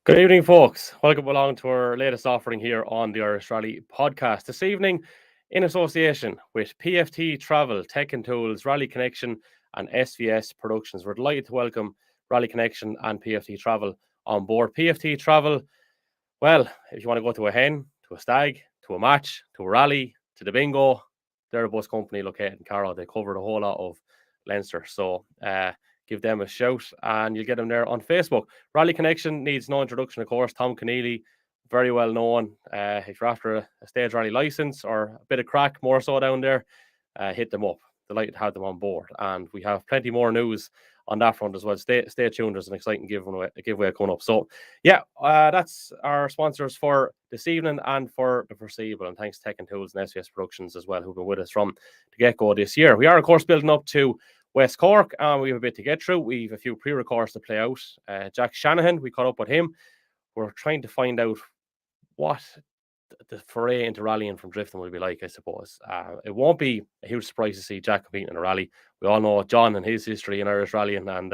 Good evening, folks. Welcome along to our latest offering here on the Irish Rally podcast. This evening, in association with PFT Travel, Tech and Tools, Rally Connection and SVS Productions. We're delighted to welcome Rally Connection and PFT Travel on board. PFT Travel, well, if you want to go to a hen, to a stag, to a match, to a rally, to the bingo, they're a bus company located in Carrow. They cover the whole lot of Leinster. So, give them a shout and you'll get them there on Facebook. Rally Connection needs no introduction, of course. Tom Keneally, very well known. If you're after a stage rally license or a bit of crack, more so down there, hit them up. Delighted to have them on board. And we have plenty more news on that front as well. Stay tuned. There's an exciting giveaway coming up. So, yeah, that's our sponsors for this evening and for the foreseeable. And thanks Tech and Tools and SVS Productions as well, who've been with us from the get-go this year. We are, of course, building up to West Cork, and we have a bit to get through. We have a few pre-records to play out. Jack Shanahan, we caught up with him. We're trying to find out what the foray into rallying from drifting will be like, I suppose. It won't be a huge surprise to see Jack competing in a rally. We all know Jon and his history in Irish rallying, and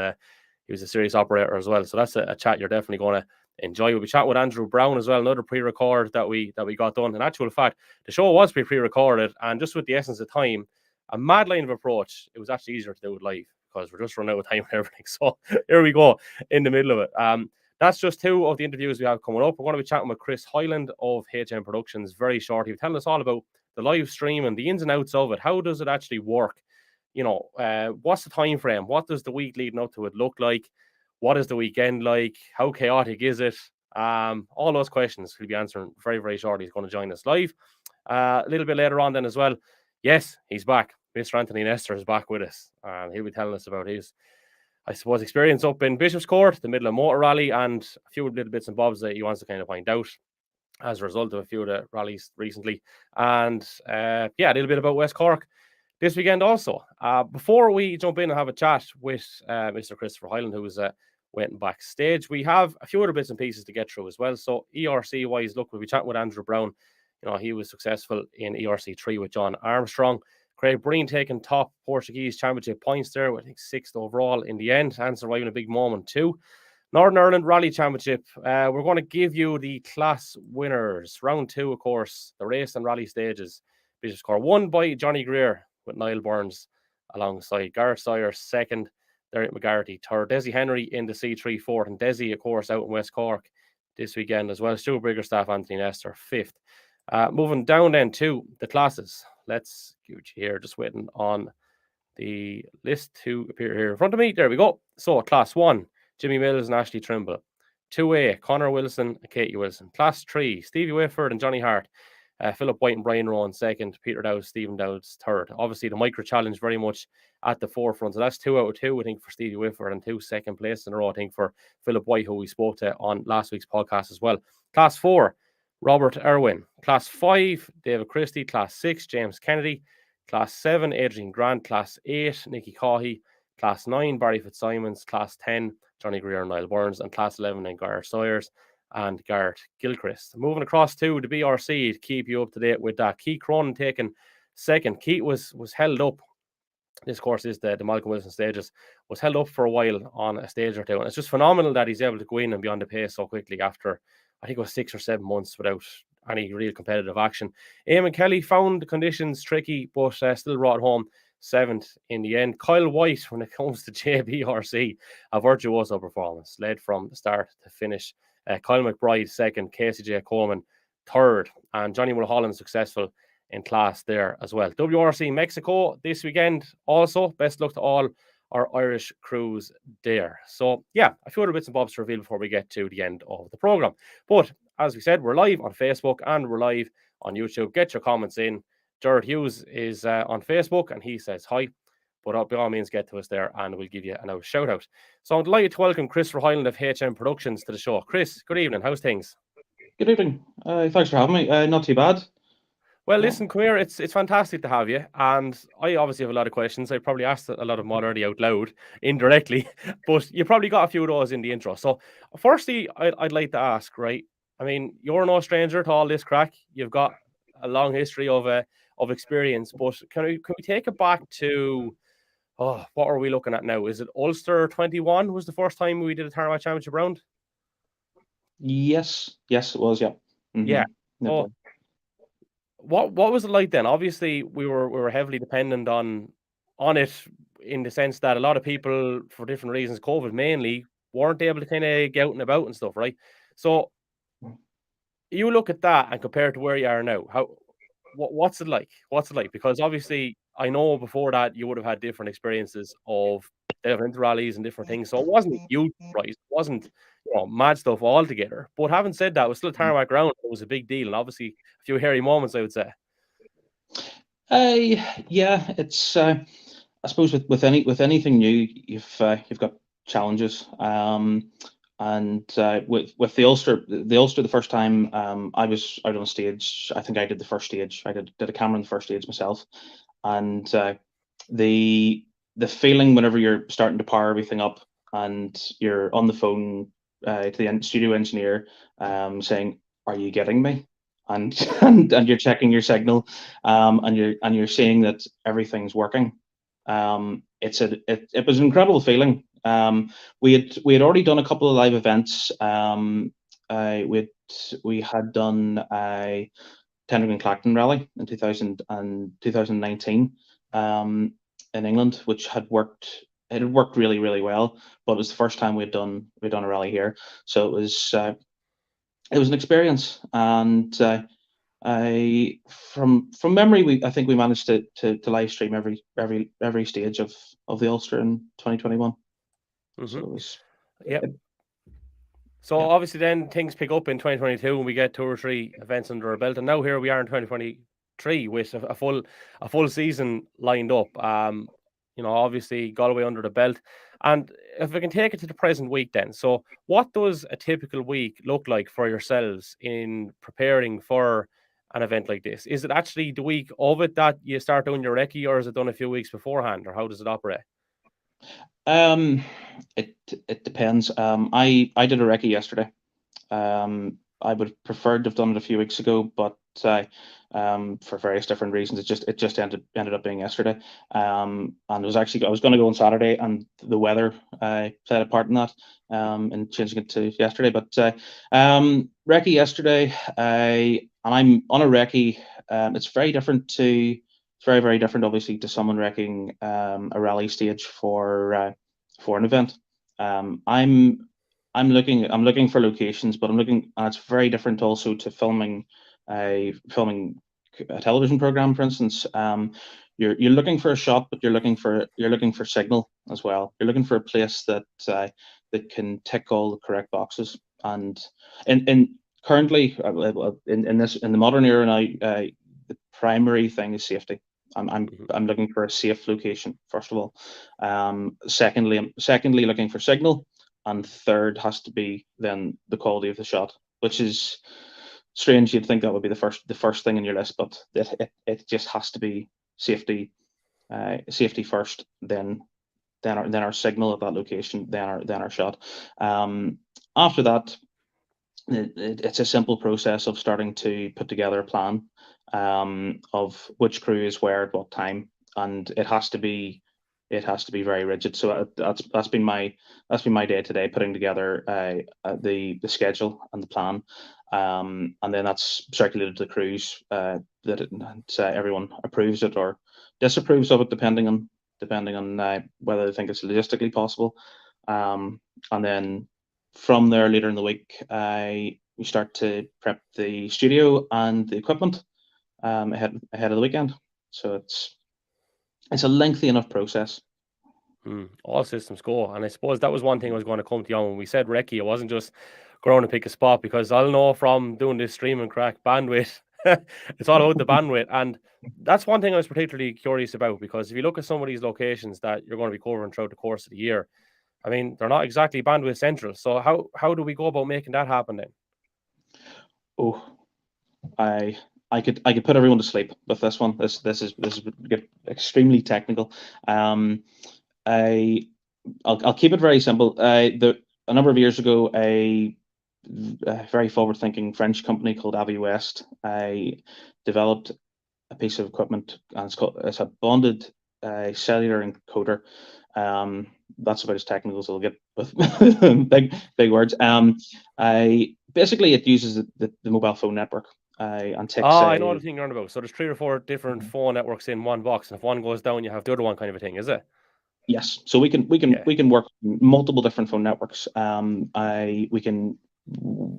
he was a serious operator as well. So that's a chat you're definitely going to enjoy. We'll be chatting with Andrew Browne as well, another pre-record that we got done. In actual fact, the show was pre-recorded, and just with the essence of time, a mad line of approach, it was actually easier to do it live because we're just running out of time and everything. So here we go in the middle of it. That's just two of the interviews we have coming up. We're going to be chatting with Chris Hyland of HM Productions very shortly. He'll tell us all about the live stream and the ins and outs of it. How does it actually work? You know, what's the time frame? What does the week leading up to it look like? What is the weekend like? How chaotic is it? All those questions he'll be answering very, very shortly. He's going to join us live. A little bit later on then as well. Yes, he's back. Mr. Anthony Nestor is back with us, and he'll be telling us about his, I suppose, experience up in Bishop's Court, the middle of motor rally, and a few little bits and bobs that he wants to kind of find out as a result of a few of the rallies recently. And a little bit about West Cork this weekend also. Before we jump in and have a chat with Mr. Christopher Hyland, who is waiting backstage, we have a few other bits and pieces to get through as well. So ERC-wise, look, we'll be chatting with Andrew Browne. You know, he was successful in ERC3 with Jon Armstrong. Craig Breen taking top Portuguese championship points there, I think 6th overall in the end, and surviving a big moment too. Northern Ireland Rally Championship. We're going to give you the class winners. Round 2, of course, the race and rally stages. Bishop's Court won by Johnny Greer with Niall Burns alongside Gareth Sawyer, 2nd. Derek McGarty, 3rd. Desi Henry in the C3, 4th. And Desi, of course, out in West Cork this weekend as well. Stuart Biggerstaff, Anthony Nestor, 5th. Moving down then to the classes. Let's give it here, just waiting on the list to appear here in front of me. There we go. So, Class 1, Jimmy Mills and Ashley Trimble. 2A, Connor Wilson and Katie Wilson. Class 3, Stevie Whitford and Johnny Hart. Philip White and Brian Rowan, 2nd. Peter Dowd, Stephen Dowd's 3rd. Obviously, the micro challenge very much at the forefront. So that's 2 out of 2, I think, for Stevie Whitford, and 2 second place in a row, I think, for Philip White, who we spoke to on last week's podcast as well. Class 4, Robert Irwin. Class 5, David Christie. Class 6, James Kennedy. Class 7, Adrian Grant. Class 8, Nicky Caughey. Class 9, Barry Fitzsimons. Class 10, Johnny Greer and Niall Burns. And Class 11, then Gareth Sawyers and Garrett Gilchrist. Moving across to the BRC to keep you up to date with that. Keith Cronin taking 2nd. Keith was held up. This course is the Malcolm Wilson stages. Was held up for a while on a stage or two. And it's just phenomenal that he's able to go in and be on the pace so quickly after, I think it was 6 or 7 months without any real competitive action. Eamon Kelly found the conditions tricky, but still brought home 7th in the end. Kyle White, when it comes to JBRC, a virtuoso performance, led from the start to finish. Kyle McBride, 2nd. Casey J. Coleman, 3rd. And Johnny Mulholland successful in class there as well. WRC Mexico this weekend also. Best luck to all our Irish crews there. So, yeah, a few other bits and bobs to reveal before we get to the end of the programme. But, as we said, we're live on Facebook and we're live on YouTube. Get your comments in. Jared Hughes is on Facebook and he says hi. But by all means, get to us there and we'll give you a shout out. So I'm delighted to welcome Christopher Hyland of HM Productions to the show. Chris, good evening. How's things? Good evening. Thanks for having me. Not too bad. Well, Yeah. listen, come here. It's fantastic to have you, and I obviously have a lot of questions. I probably asked a lot of them already out loud, indirectly, but you probably got a few of those in the intro. So, firstly, I'd like to ask, right? I mean, you're no stranger to all this crack. You've got a long history of experience, but can we take it back to what are we looking at now? Is it Ulster 21 was the first time we did a Tarmac Championship round? Yes. Yes, it was. Yeah. Yeah. It So was. what was it like then? Obviously, we were heavily dependent on it in the sense that a lot of people, for different reasons, COVID mainly, weren't able to kind of get out and about and stuff, right? So you look at that and compare it to where you are now. What's it like? What's it like? Because obviously, I know before that you would have had different experiences of delving into rallies and different things. So it wasn't a huge price. It wasn't mad stuff altogether. But having said that, it was still tarmac ground. It was a big deal, and obviously a few hairy moments, I would say. Yeah, it's I suppose with anything new, you've got challenges. And with the Ulster the first time I was out on stage, I think I did the first stage. I did a camera on the first stage myself, and the the feeling whenever you're starting to power everything up and you're on the phone to the studio engineer saying, "Are you getting me?" and and you're checking your signal, and you're seeing that everything's working. It was an incredible feeling. We had already done a couple of live events. We had done a Tendergan Clacton rally in 2019 in England, which had worked. It had worked really, really well, but it was the first time we'd done a rally here, so it was an experience. And I from memory, I think we managed to live stream every stage of the Ulster in 2021. So Hmm. it was, Yep. it, So yeah. obviously then things pick up in 2022 and we get two or three events under our belt, and now here we are in 2023 with a full season lined up. Obviously Galway under the belt, and if we can take it to the present week, then so what does a typical week look like for yourselves in preparing for an event like this? Is it actually the week of it that you start doing your recce, or is it done a few weeks beforehand, or how does it operate? Um, it depends. I did a recce yesterday. I would have preferred to have done it a few weeks ago, but for various different reasons, it just ended up being yesterday. And it was actually I was going to go on Saturday, and the weather played a part in that, in changing it to yesterday. But recce yesterday, and I'm on a recce. It's very different to it's very, very different, obviously, to someone wrecking a rally stage for an event. I'm looking for locations, but and it's very different also to filming a television program, for instance. You're looking for a shot, but you're looking for signal as well. You're looking for a place that can tick all the correct boxes. And in currently in the modern era now, the primary thing is safety. I'm I'm Mhm. I'm looking for a safe location, first of all. Secondly, looking for signal, and third has to be then the quality of the shot, which is strange. You'd think that would be the first thing in your list, but it just has to be safety, safety first, then our signal at that location, then our shot. After that, it's a simple process of starting to put together a plan, of which crew is where at what time, and it has to be very rigid. So that's been my day today, putting together the schedule and the plan, and then that's circulated to the crews, everyone approves it or disapproves of it, depending on whether they think it's logistically possible, and then from there, later in the week, we start to prep the studio and the equipment, ahead of the weekend. So it's a lengthy enough process. All systems go. And I suppose that was one thing I was going to come to you on when we said recce. It wasn't just going to pick a spot, because I'll know from doing this streaming crack bandwidth, it's all about the bandwidth. And that's one thing I was particularly curious about, because if you look at some of these locations that you're going to be covering throughout the course of the year, I mean, they're not exactly bandwidth central. So how do we go about making that happen then? Oh, I I could put everyone to sleep with this one. This is get extremely technical. I'll keep it very simple. A number of years ago, a very forward-thinking French company called Avi West, I developed a piece of equipment, and it's a bonded cellular encoder. That's about as technical as I'll get with big words. I basically it uses the mobile phone network and takes I know a the thing you're on about. So there's 3 or 4 different phone networks in one box, and if one goes down, you have the other one, kind of a thing, is it? yes. So we can Yeah. work multiple different phone networks.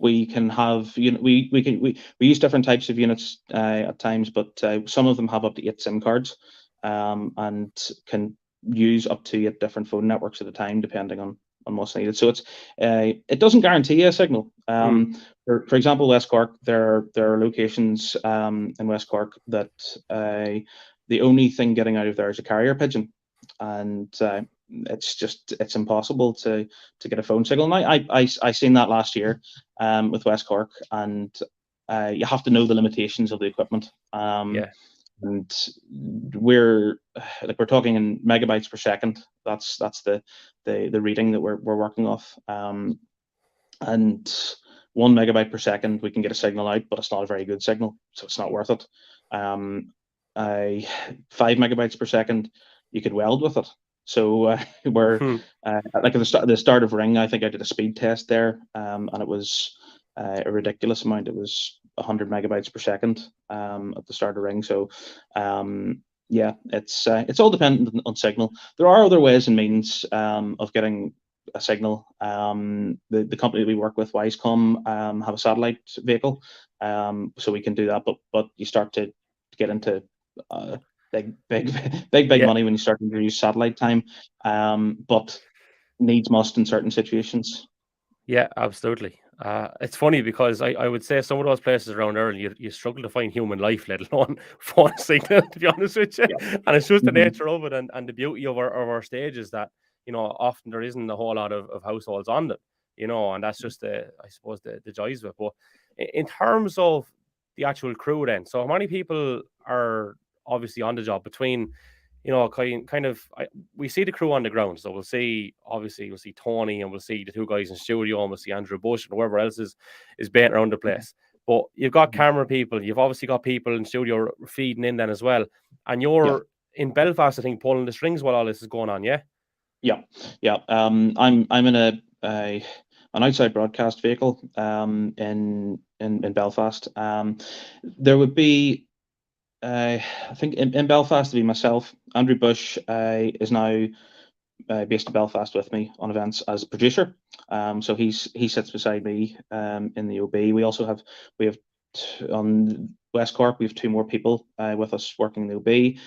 We can have we use different types of units at times, but some of them have up to 8 SIM cards, and can use up to 8 different phone networks at a time, depending on what's needed. So it doesn't guarantee a signal. For example, West Cork, there are locations in West Cork that the only thing getting out of there is a carrier pigeon, and it's impossible to get a phone signal. Now, I seen that last year with West Cork, and you have to know the limitations of the equipment. Yeah. And we're talking in megabytes per second. That's the reading that we're working off. And 1 megabyte per second, we can get a signal out, but it's not a very good signal, so it's not worth it. 5 megabytes per second, you could weld with it. So we're like at the start of Ring, I think I did a speed test there, and it was a ridiculous amount. It was 100 megabytes per second at the start of Ring. So yeah, it's all dependent on signal. There are other ways and means of getting a signal. The company we work with, Wisecom, have a satellite vehicle, so we can do that. But you start to get into big Yeah. money when you start to use satellite time. But needs must in certain situations. Yeah, absolutely. It's funny because I would say some of those places around Ireland, you struggle to find human life, let alone phone signal, to be honest with you. Yeah. And it's just the Mhm. nature of it, and the beauty of our stages that, often there isn't a whole lot of households on them, and that's just I suppose the joys of it. But in terms of the actual crew then, so how many people are obviously on the job between, we see the crew on the ground. So we'll see Tony, and we'll see the 2 guys in studio, and we'll see Andrew Bush and whoever else is baiting around the place. But you've got camera people, you've obviously got people in studio feeding in then as well. And you're in Belfast, I think, pulling the strings while all this is going on, yeah? Yeah. I'm in an outside broadcast vehicle in Belfast. There would be I think in Belfast to be myself. Andrew Bush is now based in Belfast with me on events as a producer. So he sits beside me in the OB. We have on West Cork, we have 2 more people with us working in the OB,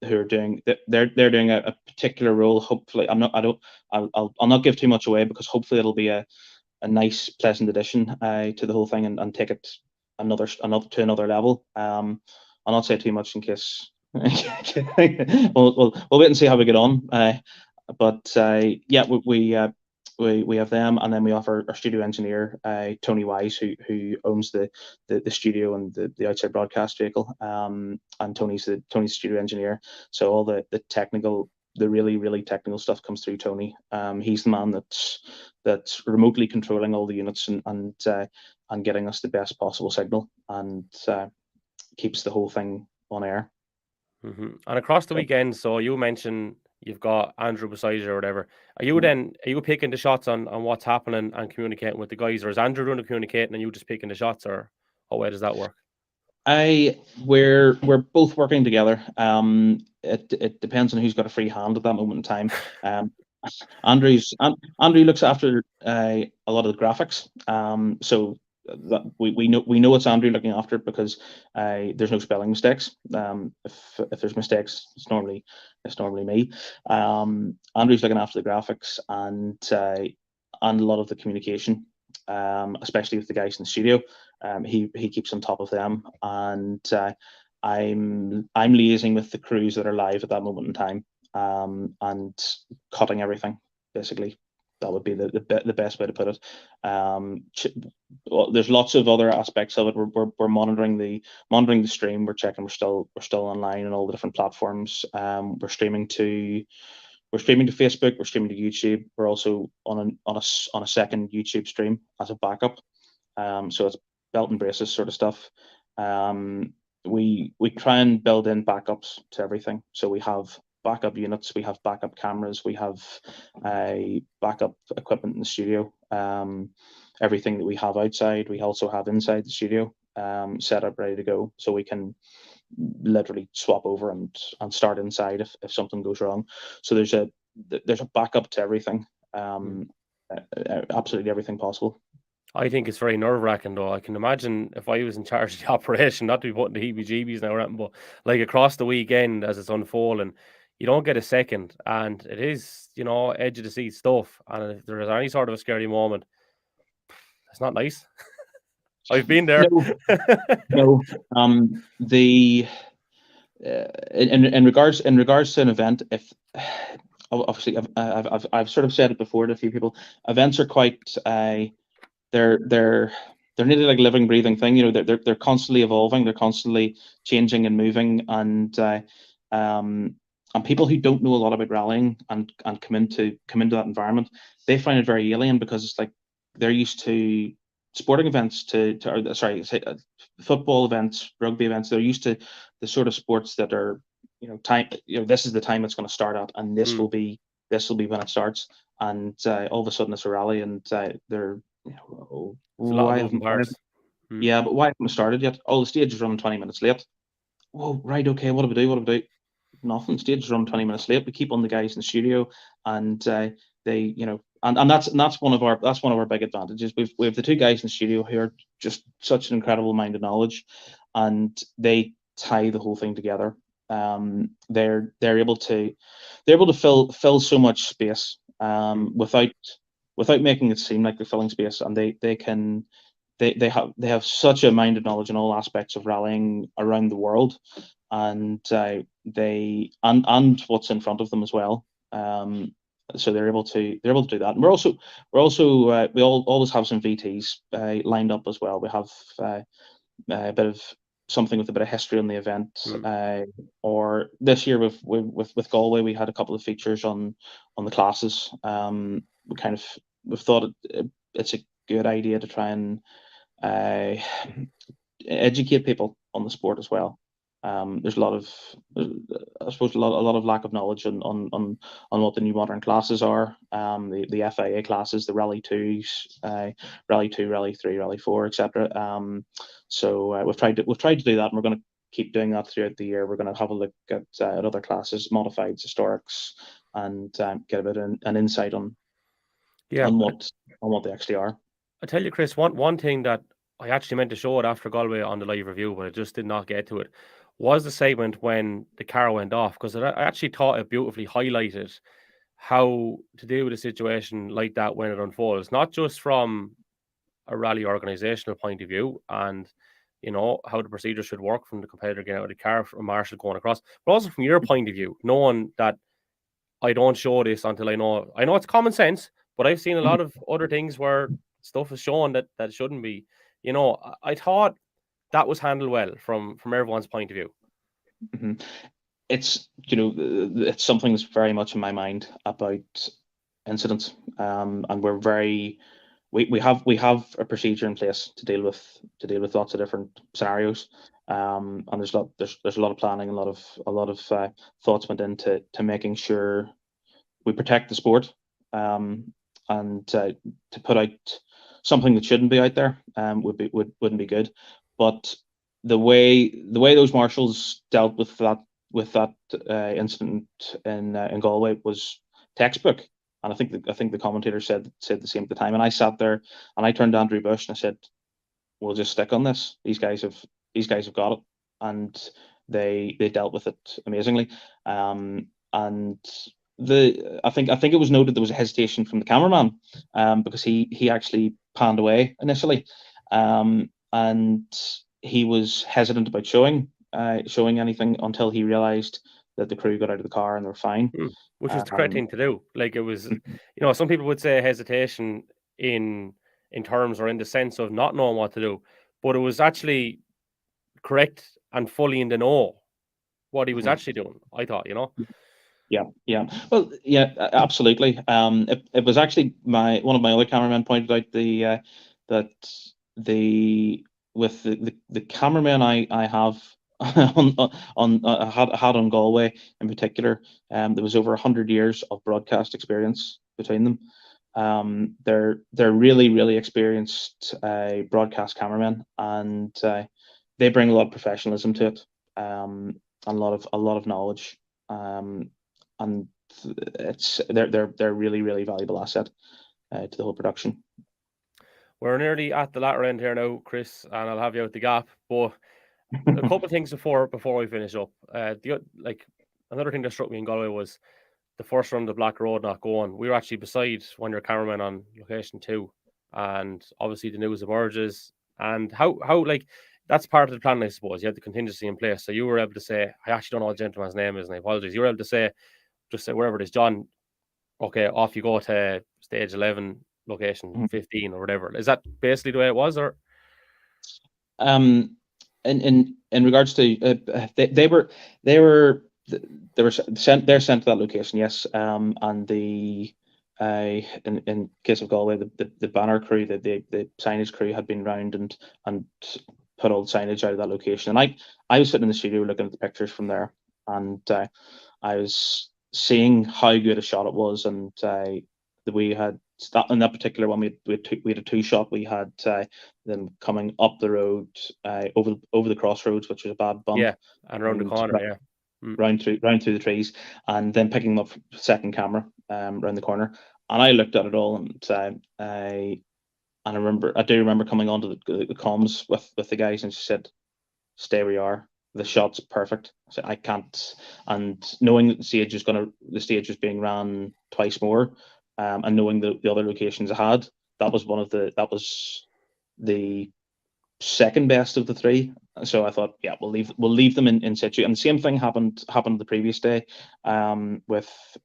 who are doing they're doing a particular role. Hopefully, I'll not give too much away, because hopefully it'll be a nice, pleasant addition to the whole thing, and take it to another level. I'll not say too much in case we'll wait and see how we get on. But yeah, we have them, and then we offer our studio engineer, Tony Wise, who owns the studio and the outside broadcast vehicle. And Tony's studio engineer. So all the technical, the really technical stuff comes through Tony. He's the man that's remotely controlling all the units, and getting us the best possible signal, and keeps the whole thing on air. And across the So, weekend, so you mentioned you've got Andrew beside you or whatever. Are you picking the shots on what's happening and communicating with the guys, or is Andrew doing the communicating and you just picking the shots, or how way does that work? We're both working together. It depends on who's got a free hand at that moment in time. Andrew looks after a lot of the graphics. So that we know it's Andrew looking after it, because there's no spelling mistakes. If there's mistakes, it's normally me. Andrew's looking after the graphics, and a lot of the communication, especially with the guys in the studio. He keeps on top of them, and I'm liaising with the crews that are live at that moment in time, and cutting everything, basically. that would be the best way to put it. Well, there's lots of other aspects of it. We're monitoring the stream. We're checking we're still online on all the different platforms. We're streaming to Facebook. We're streaming to YouTube. We're also on a second YouTube stream as a backup. So it's belt and braces sort of stuff. We try and build in backups to everything. So we have backup units, we have backup cameras, we have backup equipment in the studio. Everything that we have outside, we also have inside the studio, set up, ready to go, so we can literally swap over and start inside if something goes wrong. So there's a backup to everything, absolutely everything possible. I think it's very nerve-wracking, though. I can imagine if I was in charge of the operation, not to be putting the heebie-jeebies now or anything, but like across the weekend as it's unfolding, you don't get a second, and it is, edge of the seat stuff. And if there is any sort of a scary moment, it's not nice. I've been there. No. The in regards to an event, if obviously I've sort of said it before to a few people, events are quite they're nearly like a living, breathing thing. They're constantly evolving, they're constantly changing and moving, and people who don't know a lot about rallying and come into that environment, they find it very alien, because it's like they're used to sporting events, football events, rugby events. They're used to the sort of sports that are, time. This is the time it's going to start at, and this will be when it starts. And all of a sudden it's a rally, and they're, why haven't yeah, but why haven't we started yet? Oh, the stage is running 20 minutes late. Whoa, right, okay. What do we do? Nothing. Stage is running 20 minutes late. We keep on the guys in the studio, and they, and that's one of our big advantages. We have the two guys in the studio who are just such an incredible mind of knowledge, and they tie the whole thing together. They're able to fill so much space without making it seem like they're filling space, and they have such a mind of knowledge in all aspects of rallying around the world, and and what's in front of them as well. So they're able to do that. And we always have some VTs lined up as well. We have a bit of something with a bit of history on the event. Or this year with Galway, we had a couple of features on the classes. We've thought it's a good idea to try and educate people on the sport as well. There's a lot of lack of knowledge on what the new modern classes are. The FIA classes, the Rally 2s, Rally 2, Rally 3, Rally 4, etc. So we've tried to do that, and we're going to keep doing that throughout the year. We're going to have a look at other classes, modifieds, historics, and get a bit of an insight on what they actually are. I tell you, Chris, one thing that I actually meant to show it after Galway on the live review, but I just did not get to it, was the segment when the car went off, because I actually thought it beautifully highlighted how to deal with a situation like that when it unfolds, not just from a rally organizational point of view and how the procedure should work from the competitor getting out of the car, from Marshall going across, but also from your point of view, knowing that I don't show this until I know it's common sense, but I've seen a lot of other things where stuff is shown that shouldn't be. I thought that was handled well from everyone's point of view. Mm-hmm. It's it's something that's very much in my mind about incidents, and we have a procedure in place to deal with lots of different scenarios, and there's a lot of planning, a lot of thoughts went into making sure we protect the sport, and to put out something that shouldn't be out there wouldn't be good. But the way those marshals dealt with that incident in Galway was textbook, and I think the commentator said the same at the time. And I sat there and I turned to Andrew Bush and I said, "We'll just stick on this. These guys have got it," and they dealt with it amazingly. And I think it was noted there was a hesitation from the cameraman, because he actually panned away initially, and he was hesitant about showing anything until he realized that the crew got out of the car and they were fine. Which was the correct thing to do. Like, it was, some people would say hesitation in terms or in the sense of not knowing what to do, but it was actually correct and fully in the know what he was actually doing, I thought, Yeah. Well, yeah, absolutely. It was actually one of my other cameramen pointed out that with the cameraman I have had on Galway in particular, there was over 100 years of broadcast experience between them. They're really, really experienced broadcast cameramen, and they bring a lot of professionalism to it, and a lot of knowledge. And they're really, really valuable asset to the whole production. We're nearly at the latter end here now, Chris, and I'll have you out the gap. But a couple of things before we finish up. Another thing that struck me in Galway was the first run of the Black Road not going. We were actually beside one of your cameramen on location too, and obviously the news emerges, and how like that's part of the plan, I suppose. You had the contingency in place, so you were able to say, I actually don't know what the gentleman's name is, and I apologize. You were able to just say wherever it is, John, okay, off you go to stage 11, location 15 or whatever. Is that basically the way it was, or? In regards to they're sent to that location, yes. And in case of Galway, the banner crew, the signage crew had been round and put all the signage out of that location. And I was sitting in the studio looking at the pictures from there, and I was seeing how good a shot it was, and that we had that in that particular one. We had a two shot. We had them coming up the road, over the crossroads, which was a bad bump. Yeah, and around the corner, yeah. Round through the trees, and then picking them up second camera around the corner. And I looked at it all, and I do remember coming onto the comms with the guys, and she said, "Stay where you are. The shot's perfect." I said, "I can't." And knowing that the stage was being ran twice more, and knowing the other locations I had, that was the second best of the three. So I thought, yeah, we'll leave them in situ. And the same thing happened the previous day, with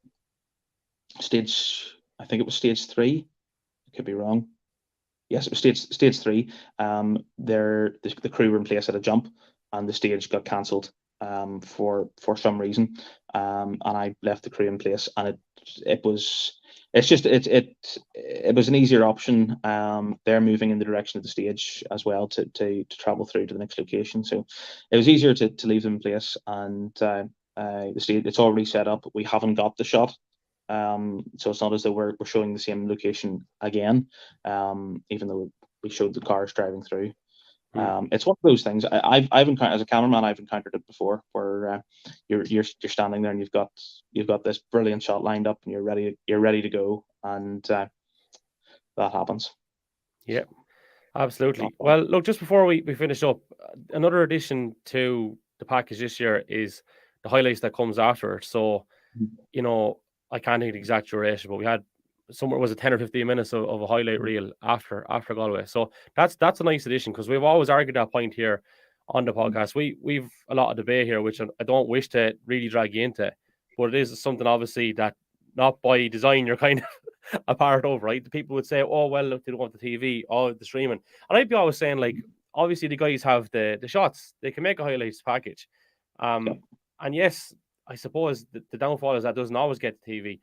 stage. I think it was stage 3. I could be wrong. Yes, it was stage 3. The crew were in place at a jump, and the stage got cancelled for some reason, and I left the crew in place, and it was an easier option. They're moving in the direction of the stage as well to travel through to the next location, so it was easier to leave them in place. And the stage, it's already set up. We haven't got the shot, so it's not as though we're showing the same location again, even though we showed the cars driving through. It's one of those things. I've encountered, as a cameraman, I've encountered it before, where you're standing there and you've got this brilliant shot lined up, and you're ready to go, and that happens. Yeah, absolutely. Well, look, just before we finish up, another addition to the package this year is the highlights that comes after it. So, I can't think of the exact duration, but we had somewhere, was it 10 or 15 minutes of a highlight reel after Galway. So that's a nice addition, because we've always argued that point here on the podcast. We've a lot of debate here, which I don't wish to really drag you into, but it is something obviously that not by design you're kind of a part of, right? The people would say, oh, well, look, they don't want the TV, oh, the streaming. And I'd be always saying, like, obviously the guys have the shots, they can make a highlights package. And yes, I suppose the downfall is that doesn't always get the TV.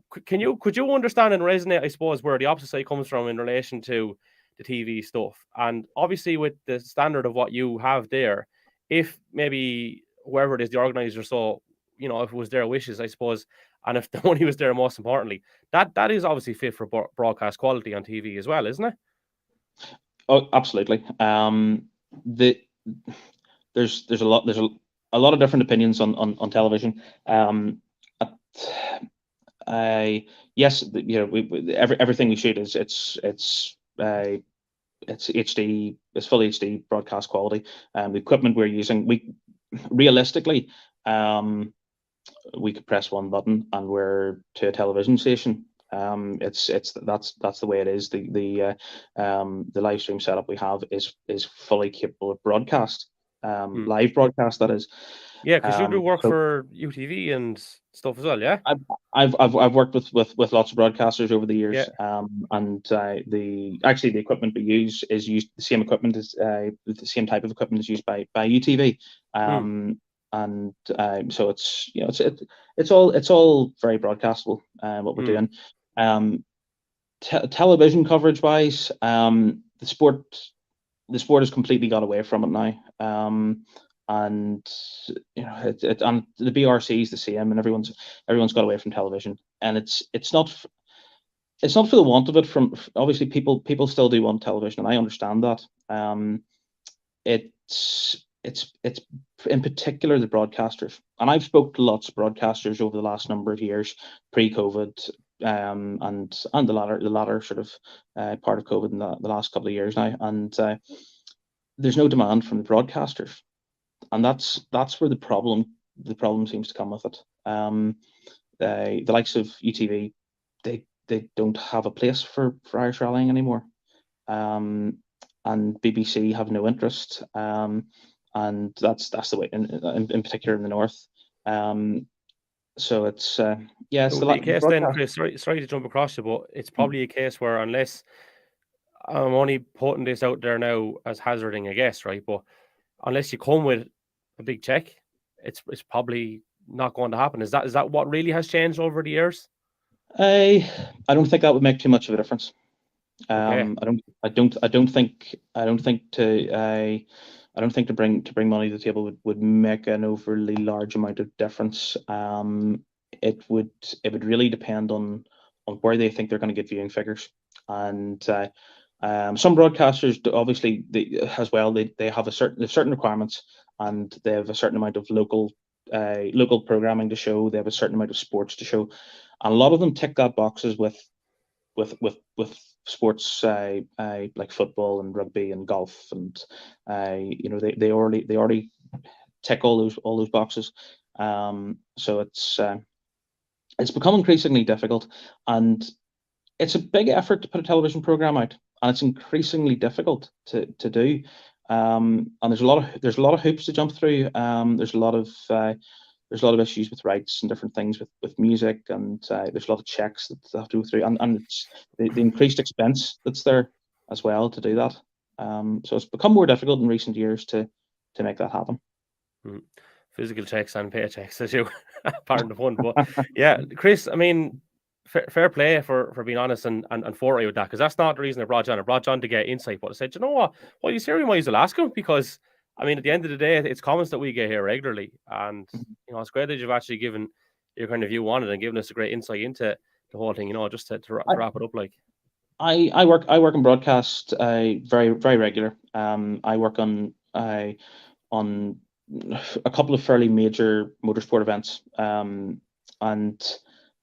Could you understand and resonate, I suppose, where the opposite side comes from in relation to the TV stuff? And obviously with the standard of what you have there, if maybe whoever it is, the organizer, so, if it was their wishes, I suppose, and if the money was there, most importantly, that is obviously fit for broadcast quality on TV as well, isn't it? Oh, absolutely. There's a lot of different opinions on television. Yes, everything we shoot is it's HD, it's full HD broadcast quality. The equipment we're using, realistically, we could press one button and we're to a television station. That's the way it is. The live stream setup we have is fully capable of broadcast. live broadcast, that is. Yeah, because you do work for UTV and stuff as well, yeah. I've worked with lots of broadcasters over the years, Yeah. and the equipment we use is the same equipment as the same type of equipment is used by UTV, and so it's it's all very broadcastable, what we're doing. Television coverage wise, the sport has completely got away from it now. And and the BRC is the same, and everyone's got away from television, and it's not for the want of it. From obviously people still do want television, and I understand that. It's in particular the broadcasters, and I've spoke to lots of broadcasters over the last number of years, pre-COVID, and the latter sort of part of COVID in the last couple of years now, and there's no demand from the broadcasters. And that's where the problem seems to come with it. The likes of UTV, they don't have a place for Irish rallying anymore, and BBC have no interest, and that's the way in particular in the north. So it's it's the case then, Chris. Sorry to jump across you, but it's probably a case where, unless I'm only putting this out there now as hazarding a guess, right? But unless you come with a big check, it's probably not going to happen. Is that what really has changed over the years? I don't think that would make too much of a difference. Okay. I don't think to bring money to the table would make an overly large amount of difference. It would really depend on where they think they're going to get viewing figures, and some broadcasters obviously they have certain requirements, and they have a certain amount of local programming to show. They have a certain amount of sports to show, and a lot of them tick that boxes with sports like football and rugby and golf, and they already tick all those boxes. So it's become increasingly difficult, and it's a big effort to put a television program out, and it's increasingly difficult to do. And there's a lot of hoops to jump through. There's a lot of issues with rights and different things with music, and there's a lot of checks that they have to go through, and it's the increased expense that's there as well to do that. So it's become more difficult in recent years to make that happen. Physical checks and paychecks, as you pardon the pun, but yeah, Chris, I mean, fair play for being honest and foray with that, because that's not the reason I brought Jon. I brought Jon to get insight, but I said, you know what? Well, you see, we might as well ask him, because I mean, at the end of the day, it's comments that we get here regularly, and it's great that you've actually given your kind of view on it and given us a great insight into the whole thing. Just to wrap it up, like I work in broadcast very very regular. I work on a couple of fairly major motorsport events, and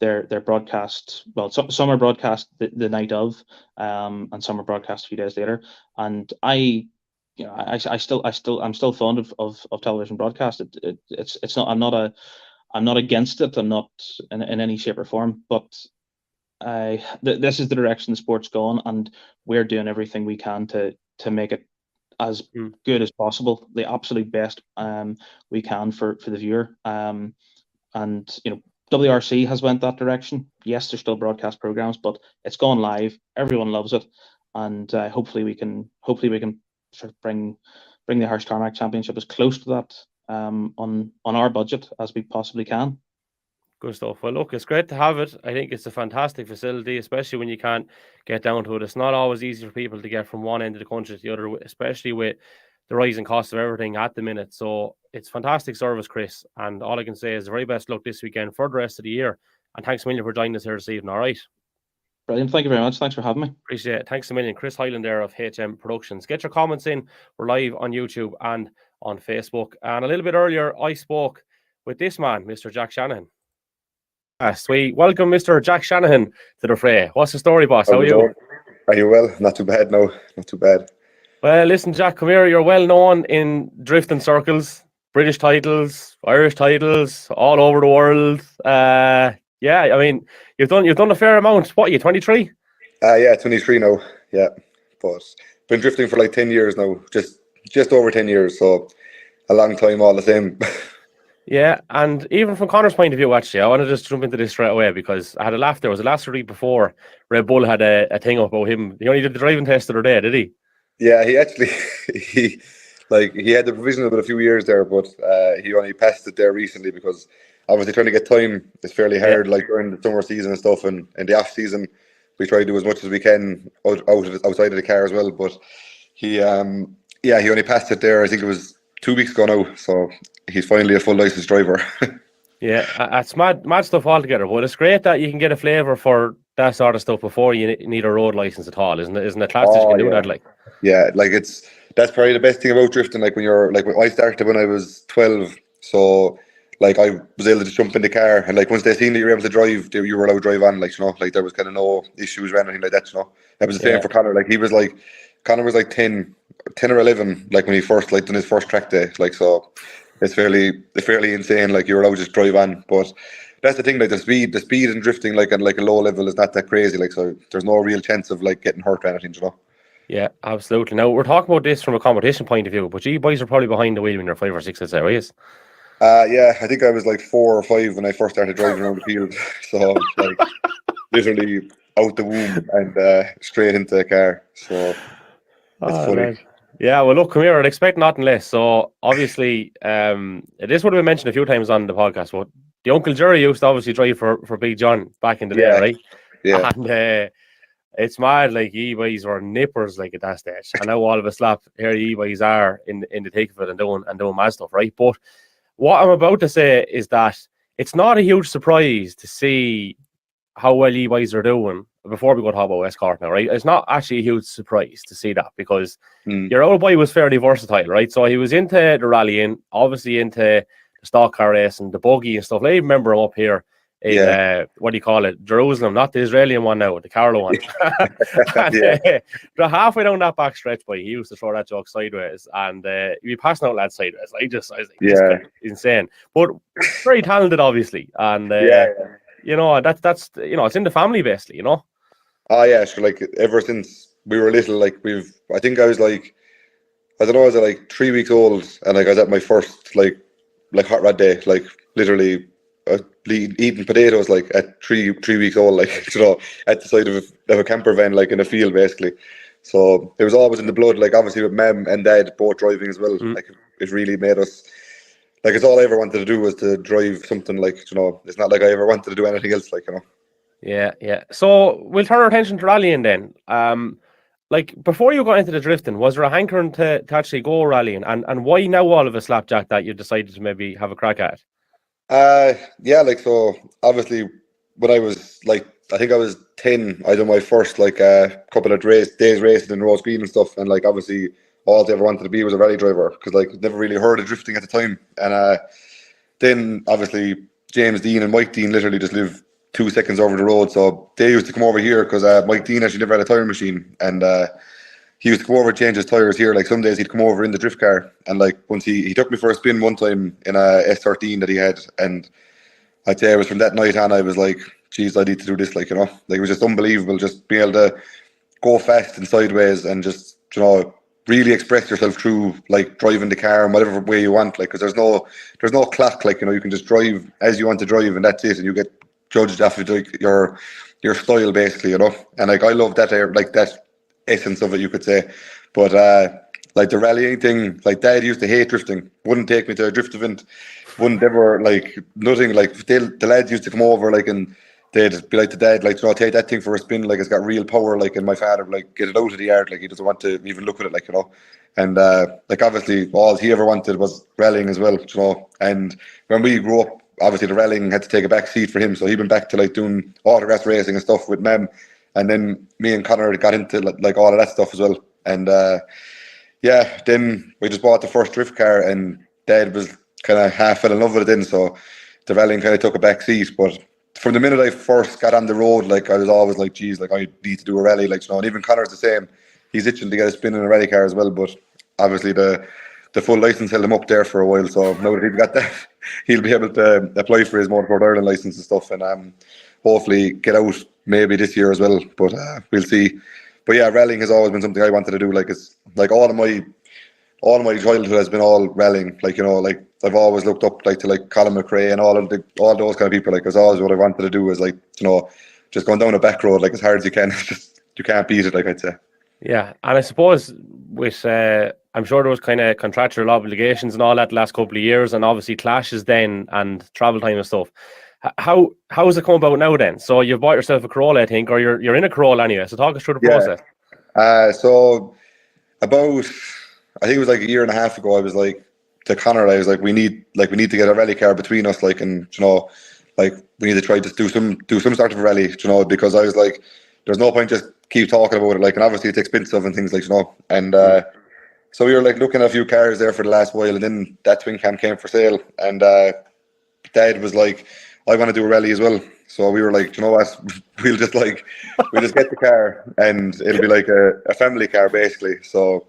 they're broadcast. Well, some are broadcast the night of, and some are broadcast a few days later. And I'm still fond of television broadcast. It's not. I'm not against it. I'm not in any shape or form. But this is the direction the sport's gone, and we're doing everything we can to make it as good as possible, the absolute best we can for the viewer. And WRC has went that direction. Yes, there's still broadcast programs, but it's gone live. Everyone loves it, and hopefully we can sort of bring the Irish Tarmac Championship as close to that on our budget as we possibly can. Good stuff. Well, look, it's great to have it. I think it's a fantastic facility, especially when you can't get down to it. It's not always easy for people to get from one end of the country to the other, especially with the rising cost of everything at the minute. So it's fantastic service, Chris. And all I can say is the very best luck this weekend for the rest of the year. And thanks a million for joining us here this evening. All right. Brilliant. Thank you very much. Thanks for having me. Appreciate it. Thanks a million. Chris Hyland there of HM Productions. Get your comments in. We're live on YouTube and on Facebook. And a little bit earlier, I spoke with this man, Mr. Jack Shanahan. Yes, we welcome Mr. Jack Shanahan to the fray. What's the story, boss? How are you? Are you well? Not too bad, no. Not too bad. Well, listen, Jack, come here. You're well known in drifting circles, British titles, Irish titles, all over the world. Yeah, I mean, you've done a fair amount. What are you, 23? Yeah, 23 now. Yeah, but been drifting for like 10 years now, just over 10 years. So a long time all the same. Yeah, and even from Connor's point of view, actually, I want to just jump into this straight away because I had a laugh. There was a last week before Red Bull had a thing up about him. He only did the driving test the other day, did he? Yeah, he actually he had the provisional but a few years there, but he only passed it there recently because obviously trying to get time is fairly hard. Like during the summer season and stuff, and in the off season, we try to do as much as we can outside of the car as well. But he he only passed it there. I think it was 2 weeks ago now, so he's finally a full licensed driver. Yeah, it's mad stuff altogether. But it's great that you can get a flavour for that sort of stuff before you need a road license at all, isn't it? Isn't it class that you can do that? Like, yeah, like that's probably the best thing about drifting. Like when you're like, I started when I was 12, so like I was able to jump in the car, and like once they seen that you were able to drive, you were allowed to drive on. Like, you know, like there was kind of no issues or anything like that. You know, that was the same for Connor. Like Connor was like 10 or 11, like when he first like done his first track day. Like, so it's fairly insane. Like you're allowed to just drive on, but that's the thing. Like the speed in drifting, like at like a low level, is not that crazy. Like, so there's no real chance of like getting hurt or anything. You know. Yeah, absolutely. Now we're talking about this from a competition point of view, but you boys are probably behind the wheel when you're 5 or 6, I'd say, right? Yeah, I think I was like 4 or 5 when I first started driving around the field. So like literally out the womb and straight into the car. So it's funny. Man. Yeah, well, look, come here. I'd expect nothing less. So obviously, this would have been mentioned a few times on the podcast, but the Uncle Jerry used to obviously drive for Big John back in the day, right? Yeah. And it's mad, like e-boys were nippers like at that stage. And now all of a slap, here the e-boys are in the thick of it and doing mad stuff, right? But what I'm about to say is that it's not a huge surprise to see how well e-boys are doing before we go to talk about West Cork now, right? It's not actually a huge surprise to see that because your old boy was fairly versatile, right? So he was into the rallying, obviously into the stock car race and the buggy and stuff. I remember him up here in, what do you call it? Jerusalem, not the Israeli one now, the Carlo one. And, halfway down that back stretch, boy, he used to throw that joke sideways and he'd be passing out lads sideways. I was like, this guy is insane. But very talented, obviously. And, you know, that's you know, it's in the family, basically, you know? Oh, yeah, sure. Like, ever since we were little, like, I think I was like, I don't know, I was like 3 weeks old, and like I was at my first, like hot rod day, like, literally eating potatoes, like, at three weeks old, like, you know, at the side of a camper van, like, in a field, basically. So, it was always in the blood, like, obviously with Mum and Dad both driving as well. Like, it really made us, like, it's all I ever wanted to do was to drive something, like, you know, it's not like I ever wanted to do anything else, like, you know. Yeah. So we'll turn our attention to rallying then. Like before you got into the drifting, was there a hankering to actually go rallying, and why now all of a slapjack that you decided to maybe have a crack at it? Yeah, like, so obviously when I was like, I think I was 10, I done my first like couple of days racing in Rose Green and stuff, and like obviously all I ever wanted to be was a rally driver because like never really heard of drifting at the time, and then obviously James Dean and Mike Dean literally just live 2 seconds over the road, so they used to come over here because Mike Dean actually never had a tyre machine, and he used to come over and change his tyres here. Like some days he'd come over in the drift car, and like once he took me for a spin one time in a S13 that he had, and I'd say it was from that night on I was like, geez, I need to do this, like, you know, like it was just unbelievable just being able to go fast and sideways and just, you know, really express yourself through like driving the car in whatever way you want, like, because there's no clock, like, you know, you can just drive as you want to drive and that's it, and you get judged after like your style, basically, you know. And like I love that, like that essence of it, you could say. But like the rallying thing, like Dad used to hate drifting, wouldn't take me to a drift event, wouldn't ever, like, nothing. Like the lads used to come over, like, and they'd be like to Dad, like, you know, take that thing for a spin, like it's got real power, like, and my father like get it out of the yard, like he doesn't want to even look at it, like, you know. And like obviously all he ever wanted was rallying as well, you know. And when we grew up, obviously the rallying had to take a back seat for him, so he went back to like doing autograss racing and stuff with Mem, and then me and Connor got into like all of that stuff as well. And then we just bought the first drift car, and Dad was kind of half fell in love with it then, so the rallying kind of took a back seat. But from the minute I first got on the road, like I was always like, geez, like I need to do a rally, like, you know. And even Connor's the same, he's itching to get a spin in a rally car as well, but obviously the full license held him up there for a while, so now that he's got that, he'll be able to apply for his Motorsport Ireland license and stuff, and hopefully get out maybe this year as well, but we'll see. But yeah, rallying has always been something I wanted to do. Like, it's like all of my all my childhood has been all rallying. Like, you know, like I've always looked up like to like Colin McRae and all those kind of people. Like, it's always what I wanted to do is like, you know, just going down a back road like as hard as you can. Just you can't beat it, like I'd say. Yeah, and I suppose with I'm sure there was kind of contractual obligations and all that the last couple of years, and obviously clashes then and travel time and stuff. How has it come about now then? So you've bought yourself a Corolla, I think, or you're in a Corolla anyway. So talk us through the process. So about, I think it was like a year and a half ago, I was like to Connor, I was like, we need to get a rally car between us, like, and you know, like we need to try to do some sort of a rally, you know, because I was like, there's no point just keep talking about it, like, and obviously it's expensive and things like, you know, and so we were like looking at a few cars there for the last while, and then that twin cam came for sale, and Dad was like, I want to do a rally as well. So we were like, you know what, we'll just get the car and it'll be like a family car basically. So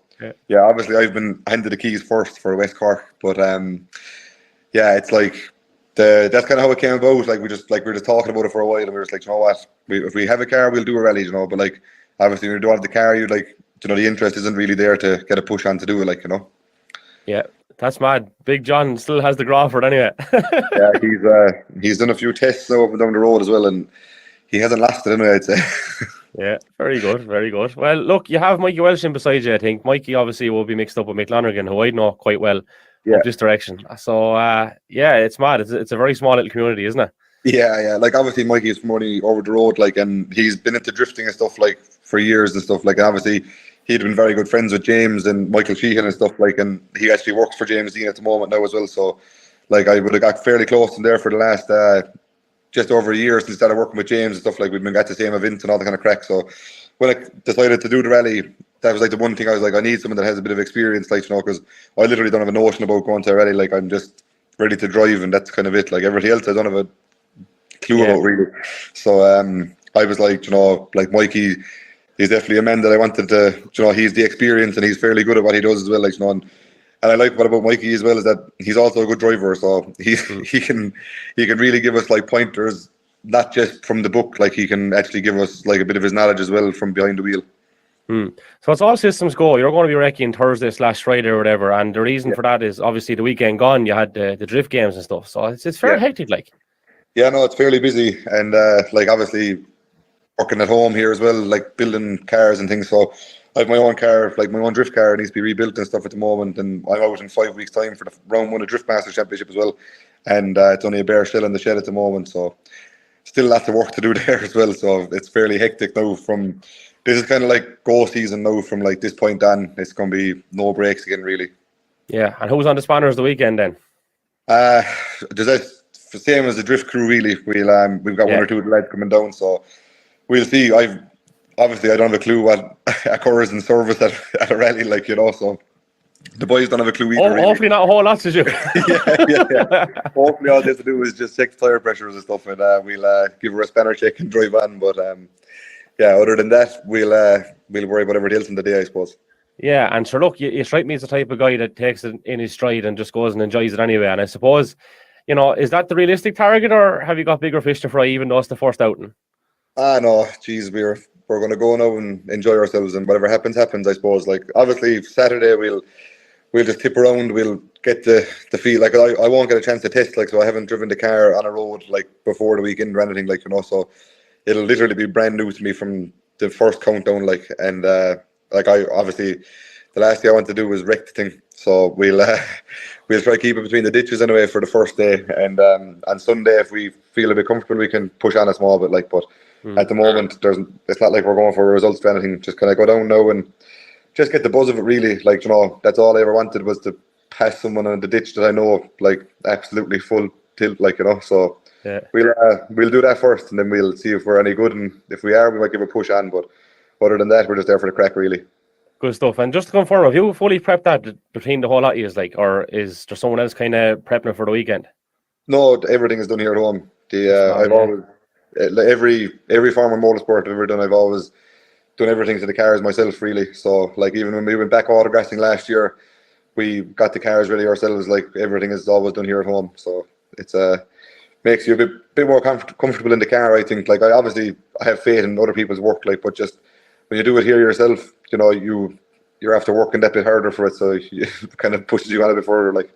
yeah, obviously I've been handed the keys first for West Cork, but yeah, it's like that's kind of how it came about. Like we were just talking about it for a while, and we were just like, you know what, if we have a car, we'll do a rally, you know. But like obviously when you don't have the car, you like, you know, the interest isn't really there to get a push on to do it, like, you know. Yeah, that's mad. Big John still has the Crawford anyway. Yeah, he's done a few tests now up and down the road as well, and he hasn't lost it anyway, I'd say. Yeah, very good, very good. Well, look, you have Mikey Welsh in beside you, I think. Mikey obviously will be mixed up with Mick Lonergan, who I know quite well up this direction. So, yeah, it's mad. It's a very small little community, isn't it? Yeah. Like, obviously, Mikey is from only over the road, like, and he's been into drifting and stuff, like, for years and stuff. Like, and obviously, he'd been very good friends with James and Michael Sheehan and stuff, like, and he actually works for James Dean at the moment now as well. So, like, I would have got fairly close in there for the last just over a year since I started working with James and stuff. Like, we've been at the same events and all that kind of crack. So when I decided to do the rally, that was like the one thing I was like, I need someone that has a bit of experience, like, you know, because I literally don't have a notion about going to a rally. Like, I'm just ready to drive, and that's kind of it. Like, everything else I don't have a clue about really. So I was like, you know, like, Mikey, he's definitely a man that I wanted to, you know, he's the experience and he's fairly good at what he does as well, like, you know. And I like what about Mikey as well is that he's also a good driver, so he can really give us like pointers, not just from the book. Like, he can actually give us like a bit of his knowledge as well from behind the wheel. So it's all systems go. You're going to be wrecking Thursday/Friday or whatever, and the reason for that is obviously the weekend gone. You had the drift games and stuff, so it's fairly hectic. Like, yeah, no, it's fairly busy, and like obviously working at home here as well, like building cars and things. So I have my own car, like my own drift car, needs to be rebuilt and stuff at the moment, and I'm out in 5 weeks' time for the round 1 of Drift Masters Championship as well, and it's only a bare shell in the shed at the moment, so still lots of work to do there as well. So it's fairly hectic now. This is kind of like go season now. From like this point on, it's going to be no breaks again, really. Yeah, and who's on the spanners the weekend then? Does that the same as the drift crew really? We've got one or two of the lads coming down, so we'll see. Obviously, I don't have a clue what occurs in service at a rally, like, you know, so the boys don't have a clue either. Really. Hopefully not a whole lot to do. yeah. Hopefully all they have to do is just check the tyre pressures and stuff, and we'll give her a spanner check and drive on. But yeah, other than that, we'll worry about everything else in the day, I suppose. Yeah, and sure, look, you strike me as the type of guy that takes it in his stride and just goes and enjoys it anyway. And I suppose, you know, is that the realistic target, or have you got bigger fish to fry, even though it's the first outing? No, geez, we're going to go now and enjoy ourselves, and whatever happens, I suppose. Like, obviously, Saturday we'll just tip around. We'll get the feel. Like, I won't get a chance to test. Like, so I haven't driven the car on a road like before the weekend or anything. Like, you know, so it'll literally be brand new to me from the first countdown. Like, and like, I obviously the last thing I want to do is wreck the thing. So we'll try to keep it between the ditches anyway for the first day, and on Sunday, if we feel a bit comfortable, we can push on a small bit. Like, but at the moment, it's not like we're going for results or anything. Just kind of go down now and just get the buzz of it, really. Like, you know, that's all I ever wanted, was to pass someone on the ditch that I know, like, absolutely full tilt, like, you know. So yeah, we'll do that first, and then we'll see if we're any good, and if we are, we might give a push on. But other than that, we're just there for the crack, really. Good stuff. And just to confirm, have you fully prepped that between the whole lot of you, like, or is there someone else kind of prepping it for the weekend? No, everything is done here at home. I've always, every form of motorsport I've ever done, I've always done everything to the cars myself, really. So, like, even when we went back autograssing last year, we got the cars ready ourselves. Like, everything is always done here at home. So it's makes you a bit more comfortable in the car, I think. Like, I have faith in other people's work, like, but just when you do it here yourself, you know, you you're after working that bit harder for it, so it kind of pushes you on a bit further. Like,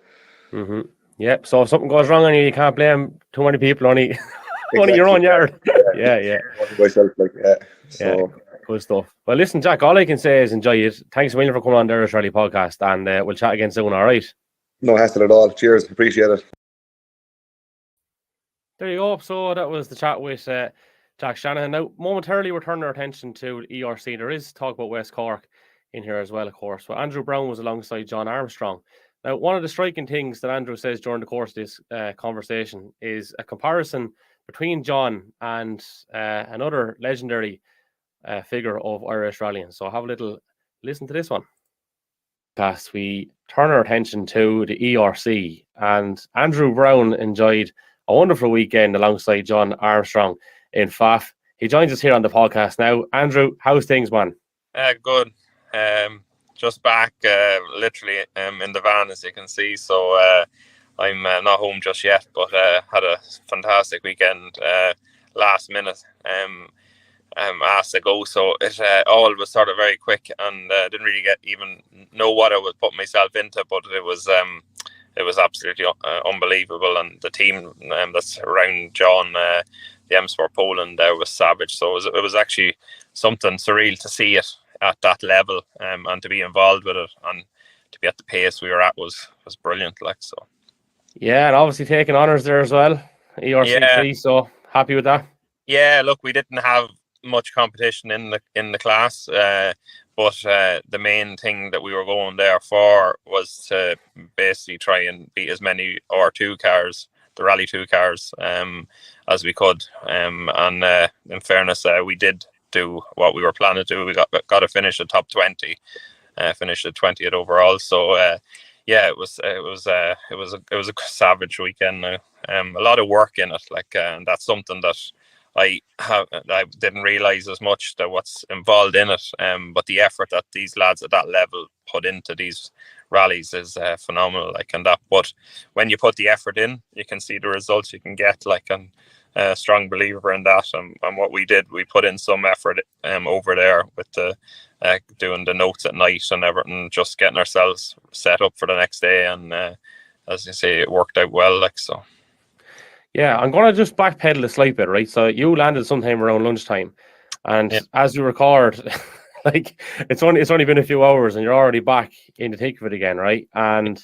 Yep. So if something goes wrong on you, you can't blame too many people. Only exactly. your own yard. Yeah. Myself, like, so. Yeah, good stuff. Well, listen, Jack, all I can say is enjoy it. Thanks a million for coming on the Irish Rally podcast, and we'll chat again soon, all right? No hassle at all. Cheers. Appreciate it. There you go. So that was the chat with Jack Shanahan. Now, momentarily, we're turning our attention to the ERC. There is talk about West Cork in here as well, of course. But Andrew Browne was alongside Jon Armstrong. Now, one of the striking things that Andrew says during the course of this conversation is a comparison between Jon and another legendary figure of Irish rallying. So have a little listen to this one. As we turn our attention to the ERC, and Andrew Browne enjoyed a wonderful weekend alongside Jon Armstrong in FAF. He joins us here on the podcast now. Andrew, how's things, man? Good. Just back, literally in the van, as you can see. So I'm not home just yet, but had a fantastic weekend. Last minute, asked to go, so it all was sort of very quick, and didn't really even know what I would put myself into, but it was absolutely unbelievable, and the team that's around Jon, the M Sport Poland, was savage. So it was actually something surreal to see it at that level, and to be involved with it, and to be at the pace we were at was brilliant. Like, so. Yeah, and obviously taking honours there as well, ERC3. So happy with that. Yeah, look, we didn't have much competition in the class, but the main thing that we were going there for was to basically try and beat as many R2 cars, the Rally 2 cars, as we could. And in fairness, we did do what we were planning to do. We got to finish the top 20, finished at 20th overall. So it was a savage weekend now. A lot of work in it, like, and that's something that I didn't realize as much that what's involved in it, but the effort that these lads at that level put into these rallies is phenomenal. Like, and that, but when you put the effort in, you can see the results you can get. Like, and a strong believer in that. And what we did, we put in some effort over there with the doing the notes at night and everything, just getting ourselves set up for the next day. And as you say, it worked out well. Like, so. Yeah, I'm going to just backpedal a slight bit, right? So you landed sometime around lunchtime, and as we record, like it's only been a few hours, and you're already back in the thick of it again, right? And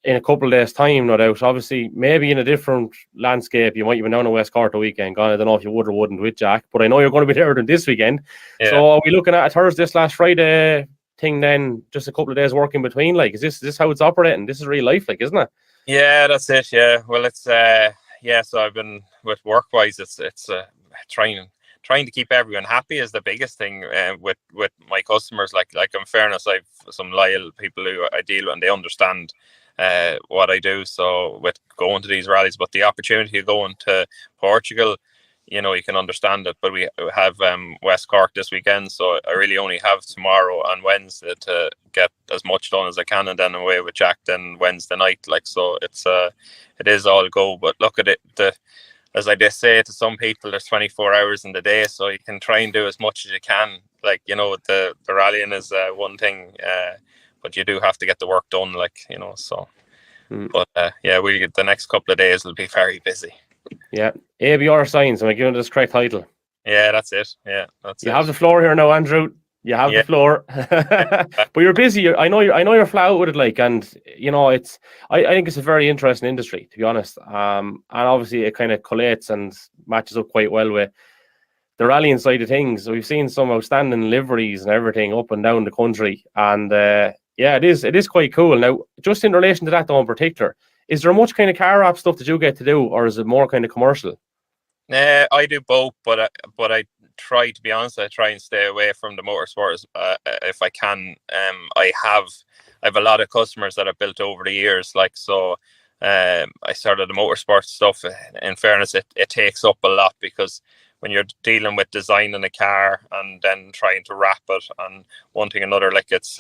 in a couple of days' time, no doubt, obviously, maybe in a different landscape, you might have been down in West Cork the weekend. I don't know if you would or wouldn't with Jack, but I know you're going to be there this weekend. Yeah. So are we looking at a Thursday/Friday thing then, just a couple of days work in between? Like, is this how it's operating? This is real life, like, isn't it? Yeah, that's it. Yeah, well, it's so I've been with work-wise, it's trying to keep everyone happy is the biggest thing with my customers. Like in fairness, I've some loyal people who I deal with, and they understand what I do. So with going to these rallies, but the opportunity of going to Portugal, you know, you can understand it. But we have West Cork this weekend, so I really only have tomorrow and Wednesday to get as much done as I can, and then away with Jack then Wednesday night. Like, so it is all go. But look at it, as I just say to some people, there's 24 hours in the day, so you can try and do as much as you can. Like, you know, the rallying is one thing, but you do have to get the work done. Like, you know, so. But the next couple of days will be very busy. Yeah, ABR Science. Am I giving this correct title? Yeah, that's it. Yeah, that's it. You have the floor here now, Andrew. You have the floor. But you're busy. I know you're flat out with it, like, and you know, I think it's a very interesting industry, to be honest. And obviously it kind of collates and matches up quite well with the rallying side of things. We've seen some outstanding liveries and everything up and down the country, and it is quite cool. Now, just in relation to that though in particular, is there much kind of car wrap stuff that you get to do, or is it more kind of commercial? I do both, but I try, to be honest, I try and stay away from the motorsports if I can. I have a lot of customers that I've built over the years, like, so I started the motorsports stuff. In fairness, it takes up a lot, because when you're dealing with designing a car and then trying to wrap it and one thing another, like, it's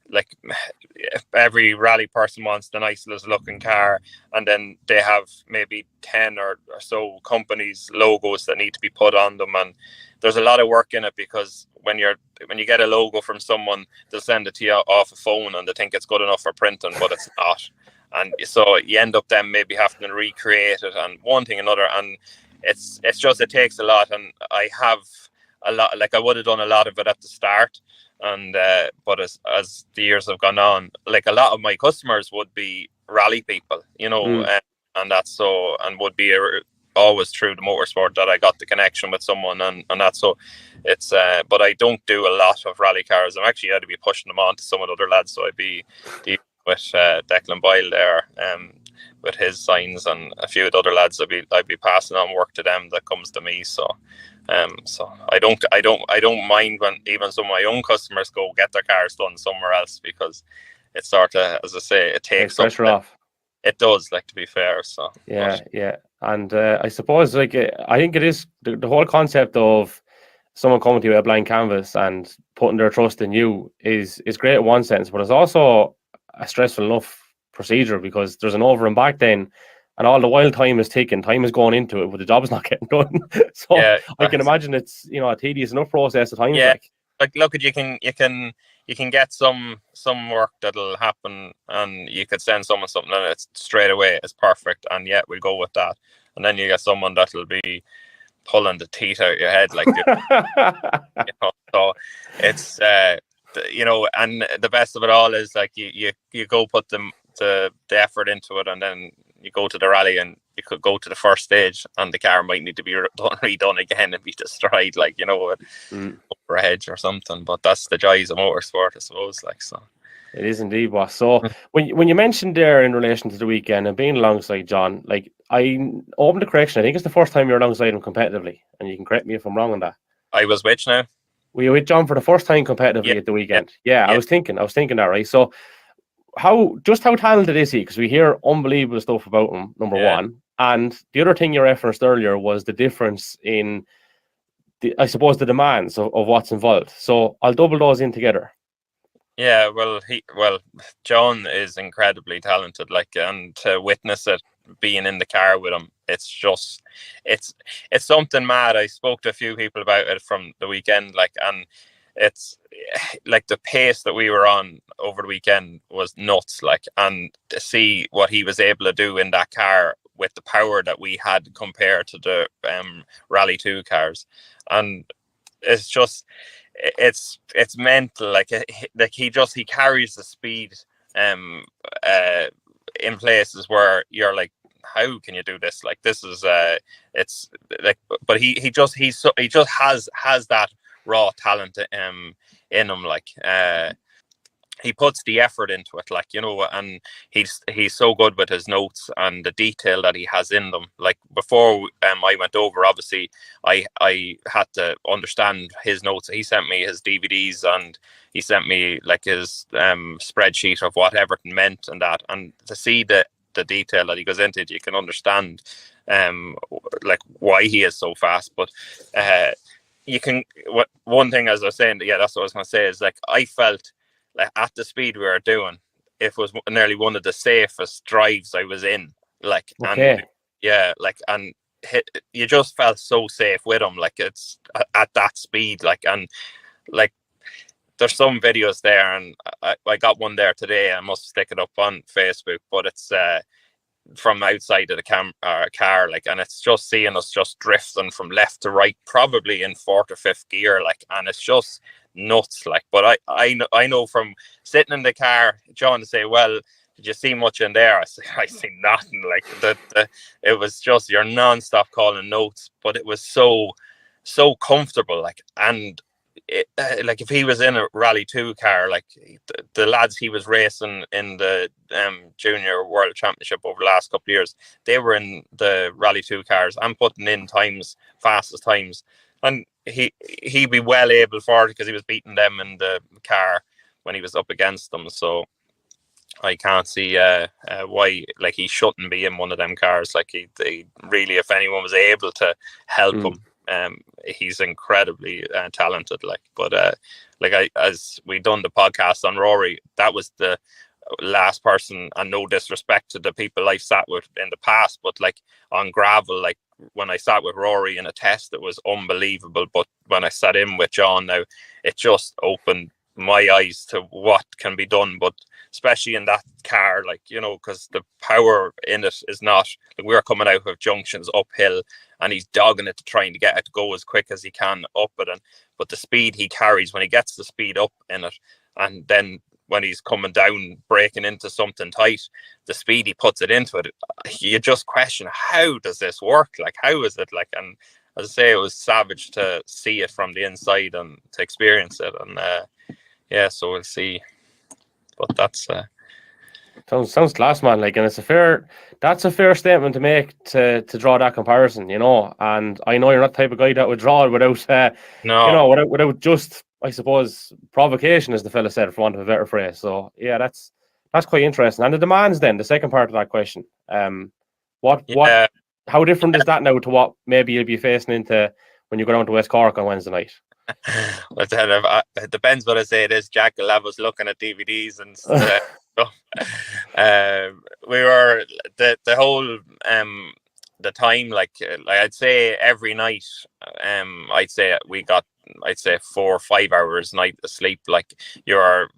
like every rally person wants the nicest looking car, and then they have maybe 10 or so companies' logos that need to be put on them, and there's a lot of work in it, because when you get a logo from someone, they'll send it to you off a phone and they think it's good enough for printing, but it's not. And so you end up then maybe having to recreate it and one thing another, and it's just, it takes a lot. And I have a lot, like I would have done a lot of it at the start, and but as the years have gone on, like a lot of my customers would be rally people, and that's so, and would be always through the motorsport that I got the connection with someone, and that's so it's but I don't do a lot of rally cars. I'm actually had to be pushing them on to some of the other lads, so I'd be dealing with Declan Boyle there, with his signs, and a few of the other lads I'd be passing on work to them that comes to me. So I don't mind when even some of my own customers go get their cars done somewhere else, because it's sort of, as I say, it takes pressure off. It does, like, to be fair. So yeah. And I suppose, like, I think it is the whole concept of someone coming to you with a blank canvas and putting their trust in you is great in one sense, but it's also a stressful enough procedure, because there's an over and back then, and all the while time is ticking, time is going into it, but the job's not getting done. So yeah, I can imagine it's a tedious enough process at times. Yeah, like look, you can get some work that'll happen, and you could send someone something and it's straight away, it's perfect, and yeah, we'll go with that. And then you get someone that'll be pulling the teeth out of your head, like so it's and the best of it all is, like, you go put the effort into it, and then you go to the rally, and you could go to the first stage and the car might need to be redone again and be destroyed, like, over a hedge or something. But that's the joys of motorsport, I suppose, like. So it is indeed, boss. So when you mentioned there in relation to the weekend and being alongside John, like, I opened the correction, I think it's the first time you're alongside him competitively, and you can correct me if I'm wrong on that. I was which now? Were you with John for the first time competitively at the weekend? Yeah. I was thinking that, right? So how talented is he? Because we hear unbelievable stuff about him, number one. And the other thing you referenced earlier was the difference in I suppose the demands of what's involved. So I'll double those in together. Yeah, well, John is incredibly talented, like, and to witness it being in the car with him, it's just, it's something mad. I spoke to a few people about it from the weekend, like, and it's like the pace that we were on over the weekend was nuts, like, and to see what he was able to do in that car with the power that we had compared to the Rally 2 cars, and it's just, it's mental, like he carries the speed in places where you're like, how can you do this? Like, this is it's like, but he just has that raw talent in him, like he puts the effort into it, like, and he's so good with his notes and the detail that he has in them. Like, before I went over, obviously I had to understand his notes. He sent me his DVDs, and he sent me, like, his spreadsheet of what everything meant and that, and to see the detail that he goes into it, you can understand like why he is so fast. But one thing, as I was saying, that's what I was going to say, is like, I felt like at the speed we were doing, it was nearly one of the safest drives I was in, like, and and you just felt so safe with him, like, it's at that speed, like, and like, there's some videos there, and I got one there today. I must stick it up on Facebook, but it's from outside of the car, like, and it's just seeing us just drifting from left to right, probably in 4th or 5th gear, like, and it's just nuts, like. But I know from sitting in the car, John to say, well, did you see much in there? I see nothing, like, it was just, you're non-stop calling notes, but it was so comfortable, like, and like, if he was in a Rally 2 car, like, the lads he was racing in the Junior World Championship over the last couple of years, they were in the Rally 2 cars and putting in fastest times, and he'd be well able for it, because he was beating them in the car when he was up against them. So I can't see why, like, he shouldn't be in one of them cars. Like, he really, if anyone was able to help him, he's incredibly talented, like. But like, as we done the podcast on Rory, that was the last person, and no disrespect to the people I've sat with in the past, but like, on gravel, like, when I sat with Rory in a test, it was unbelievable. But when I sat in with Jon now, it just opened my eyes to what can be done. But especially in that car, like, you know, because the power in it is not, like, we're coming out of junctions uphill and he's dogging it to trying to get it to go as quick as he can up it. But the speed he carries, when he gets the speed up in it, and then when he's coming down, breaking into something tight, the speed he puts it into it, you just question, how does this work? Like, how is it? Like, and as I say, it was savage to see it from the inside and to experience it. And yeah, so we'll see. But that's sounds class, man. Like, and that's a fair statement to make, to draw that comparison, you know. And I know you're not the type of guy that would draw it without no, you know, without just, I suppose, provocation, as the fella said, for want of a better phrase. So yeah, that's quite interesting. And the demands, then, the second part of that question, how different is that now to what maybe you'll be facing into when you go down to West Cork on Wednesday night? But it depends what I say. It is Jack will have us looking at DVDs and stuff. We were the whole the time, like I'd say every night, I'd say we got 4 or 5 hours night of sleep. Like, you're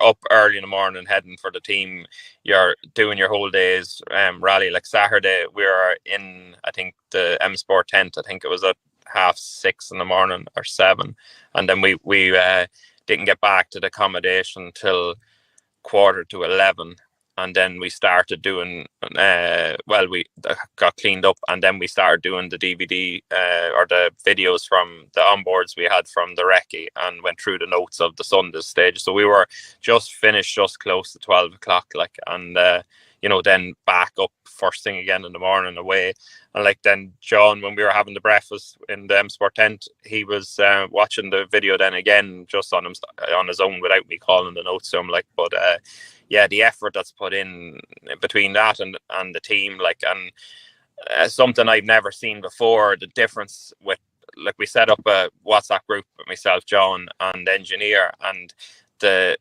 up early in the morning heading for the team, you're doing your whole day's rally. Like Saturday we were in, I think, the M Sport tent. I think it was at 6:30 in the morning or 7, and then we didn't get back to the accommodation till 11:15. And then we started doing, we got cleaned up, and then we started doing the DVD or the videos from the onboards we had from the recce, and went through the notes of the Sunday stage. So we were just finished just close to 12 o'clock, like, and you know, then back up first thing again in the morning away. And like, then Jon, when we were having the breakfast in the M Sport tent, he was watching the video then again, just on his own, without me calling the notes to him. Like, but yeah, the effort that's put in between that and the team, like, and something I've never seen before. The difference with, like, we set up a WhatsApp group with myself, Jon, and the engineer, and the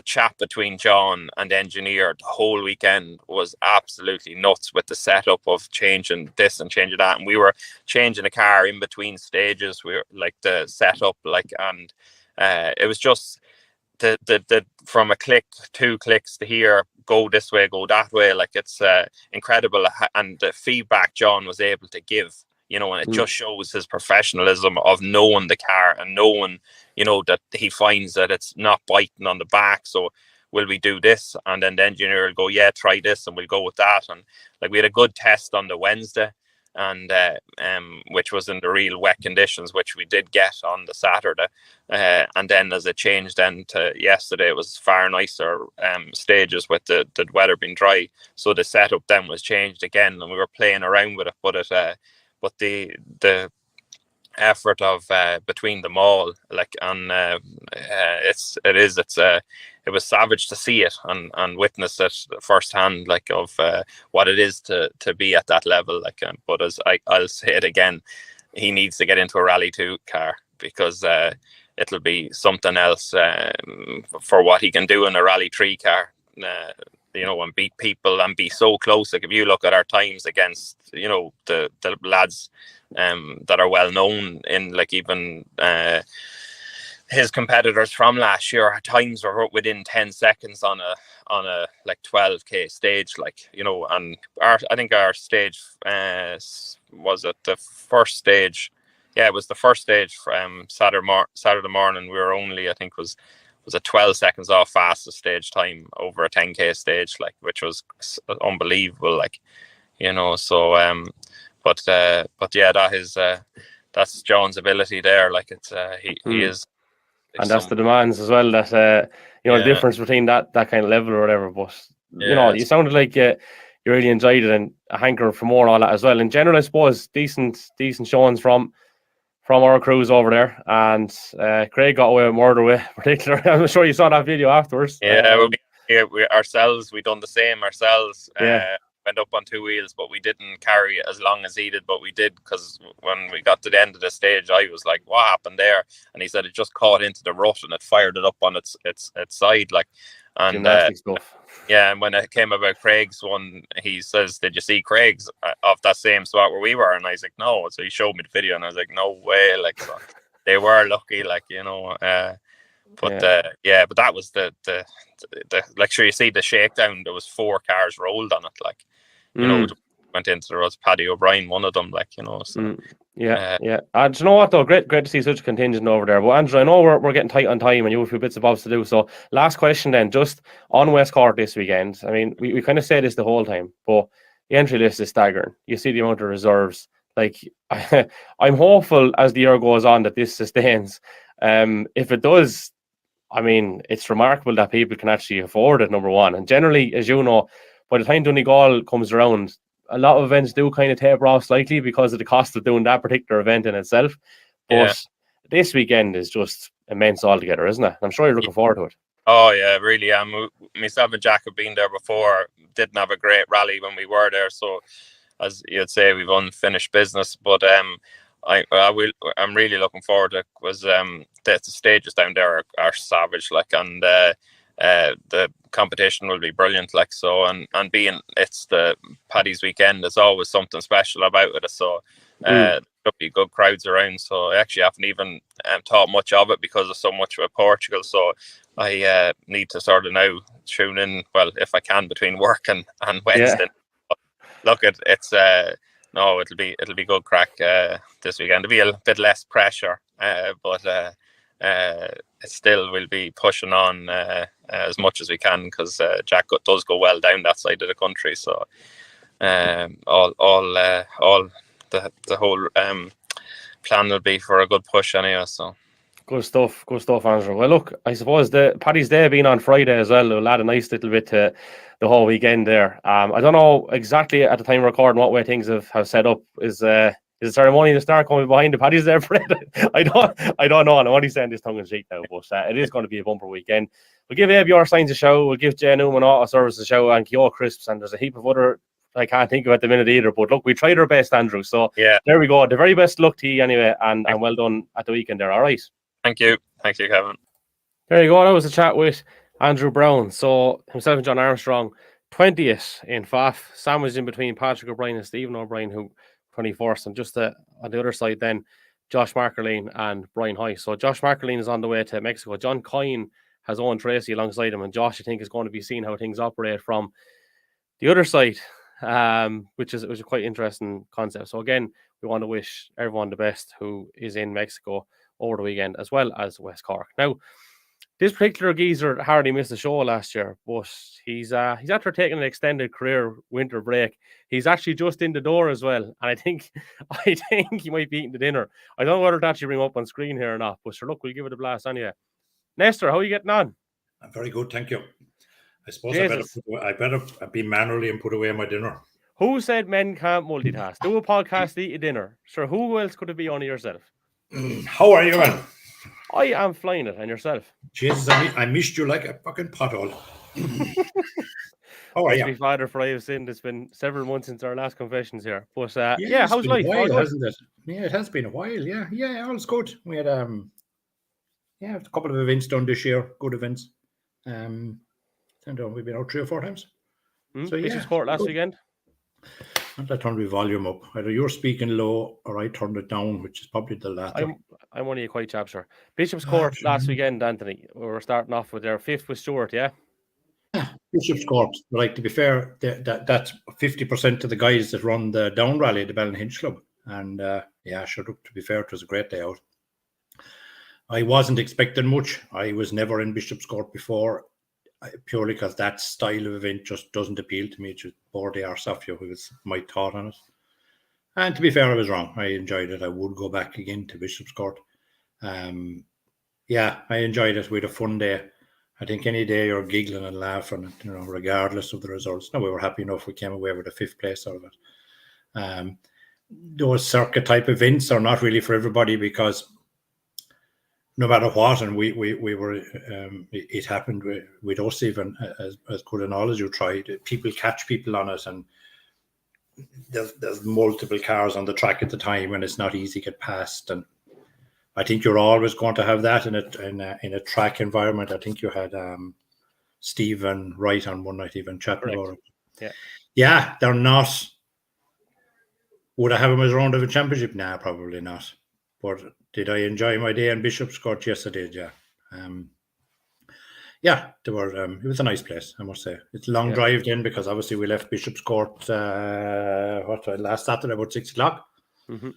chat between Jon and the engineer the whole weekend was absolutely nuts, with the setup of changing this and changing that. And we were changing the car in between stages. We were, like, the setup, like, and it was just the from a click, 2 clicks to here, go this way, go that way. Like, it's incredible. And the feedback Jon was able to give, you know, and it just shows his professionalism of knowing the car and knowing, you know, that he finds that it's not biting on the back. So will we do this? And then the engineer will go, yeah, try this, and we'll go with that. And like, we had a good test on the Wednesday, and which was in the real wet conditions, which we did get on the Saturday. And then as it changed then to yesterday, it was far nicer stages with the weather being dry. So the setup then was changed again, and we were playing around with it. But the effort of between them all, like, and it was savage to see it and witness it firsthand, like, of what it is to be at that level, like. But as I'll say it again, he needs to get into a Rally 2 car, because it'll be something else for what he can do in a Rally 3 car. You know, and beat people and be so close. Like, if you look at our times against, you know, the lads that are well known in, like, even his competitors from last year, our times were within 10 seconds on a like 12k stage, like, you know. And I think our stage was it the first stage. Yeah, it was the first stage from Saturday morning. We were only, I think, was a 12 seconds off fastest stage time over a 10k stage, like, which was unbelievable, like, you know. So but yeah, that's Jon's ability there, like. It's he is, and that's the demands as well, that you know, the difference between that kind of level or whatever. But you know, you sounded like you really enjoyed it, and a hankering for more and all that as well. In general, I suppose decent showings from our crews over there, and Craig got away with murder with particular. I'm sure you saw that video afterwards. Yeah, we done the same ourselves. Went up on 2 wheels, but we didn't carry as long as he did, but we did, because when we got to the end of the stage, I was like, what happened there? And he said it just caught into the rut and it fired it up on its side, like. And gymnastic stuff. Yeah, and when it came about Craig's one, he says, "Did you see Craig's off that same spot where we were?" And I was like, "No." So he showed me the video, and I was like, "No way!" Like, so they were lucky, like, you know. But that was the like, sure, you see the shakedown. There was 4 cars rolled on it, like, you know, went into the was Paddy O'Brien, one of them, like, you know. So yeah. And do you know what though? Great to see such a contingent over there. But Andrew, I know we're getting tight on time, and you have a few bits and bobs to do. So last question then, just on West Cork this weekend. I mean, we kind of say this the whole time, but the entry list is staggering. You see the amount of reserves. Like, I'm hopeful as the year goes on that this sustains. If it does, I mean, it's remarkable that people can actually afford it, number one. And generally, as you know, by the time Donegal comes around, a lot of events do kind of taper off slightly because of the cost of doing that particular event in itself. But this weekend is just immense altogether, isn't it? I'm sure you're looking forward to it. Oh, yeah, really am. Myself and Jack have been there before. Didn't have a great rally when we were there. So, as you'd say, we've unfinished business. But I'm really looking forward to it, because the stages down there are savage, like, and the competition will be brilliant, like, so, and being it's the Paddy's weekend, there's always something special about it. So there'll be good crowds around. So I actually haven't even thought much of it because of so much with Portugal. So I need to sort of now tune in, well, if I can, between work and Wednesday. But look, it's no, it'll be good crack this weekend. It'll be a bit less pressure, but it still will be pushing on as much as we can, because Jack does go well down that side of the country. So all the whole plan will be for a good push anyway. So good stuff, Andrew. Well, look, I suppose the Paddy's Day being on Friday as well will add a nice little bit to the whole weekend there. I don't know exactly at the time of recording what way things have set up. Is the ceremony to start coming behind the Paddy's Day parade? I don't know. I'm only saying this tongue in cheek now, but it is going to be a bumper weekend. We'll give ABR Signs a show. We'll give Jay Newman Auto Service a show, and Kyo Crisps, and there's a heap of other I can't think of at the minute either. But look, we tried our best, Andrew. So there we go. The very best luck to you anyway, and well done at the weekend there. All right. Thank you, Kevin. There you go. That was a chat with Andrew Browne. So himself and Jon Armstrong, 20th in FAF, sandwiched in between Patrick O'Brien and Stephen O'Brien, who 21st, and just on the other side then Josh Markerline and Brian Hoy. So Josh Markerline is on the way to Mexico. John Coyne has Owen Tracy alongside him, and Josh, I think, is going to be seeing how things operate from the other side, which is a quite interesting concept. So again, we want to wish everyone the best who is in Mexico over the weekend, as well as West Cork. Now, this particular geezer hardly missed a show last year, but he's after taking an extended career winter break. He's actually just in the door as well, and I think he might be eating the dinner. I don't know whether to actually bring him up on screen here or not, but sure, look, we'll give it a blast anyway. Nestor, how are you getting on? I'm very good, thank you. I suppose I better be mannerly and put away my dinner. Who said men can't multitask? Do a podcast, eat a dinner. Sure, who else could it be on yourself? How are you, man? I am flying it, and yourself? Jesus, I missed you like a fucking pothole. How are you? Father for I have sinned. It's been several months since our last confessions here, but how's life? A while, hasn't it? Yeah, it has been a while. Yeah, all's good. We had a couple of events done this year, good events. We've been out 3 or 4 times. So Bishop's Court last weekend. I turned the volume up. Either you're speaking low or I turned it down, which is probably the latter. I'm only a quiet chap, sir. Bishop's Court last weekend, Anthony. We were starting off with their 5th with Stuart, yeah? Bishop's Court. Like, to be fair, that's 50% of the guys that run the down rally at the Ballinhinch Club. And to be fair, it was a great day out. I wasn't expecting much. I was never in Bishop's Court before, purely because that style of event just doesn't appeal to me. It just bore the arse off you. It was my thought on it. And to be fair, I was wrong. I enjoyed it. I would go back again to Bishop's Court. I enjoyed it. We had a fun day. I think any day you're giggling and laughing, regardless of the results. No, we were happy enough we came away with a 5th place out of it. Those circuit type events are not really for everybody, because no matter what, and we were, it happened with us even as good and all as you tried. People catch people on it, and there's multiple cars on the track at the time, and it's not easy to get past. And I think you're always going to have that in a track environment. I think you had Stephen Wright on one night, even chatting about it. Yeah. Yeah, they're not. Would I have them as a round of a championship? Nah, probably not. But did I enjoy my day in Bishop's Court? Yes, I did. Yeah. Yeah, they were. It was a nice place, I must say. It's a long drive then, because obviously we left Bishop's Court last Saturday about 6 o'clock. Mm-hmm.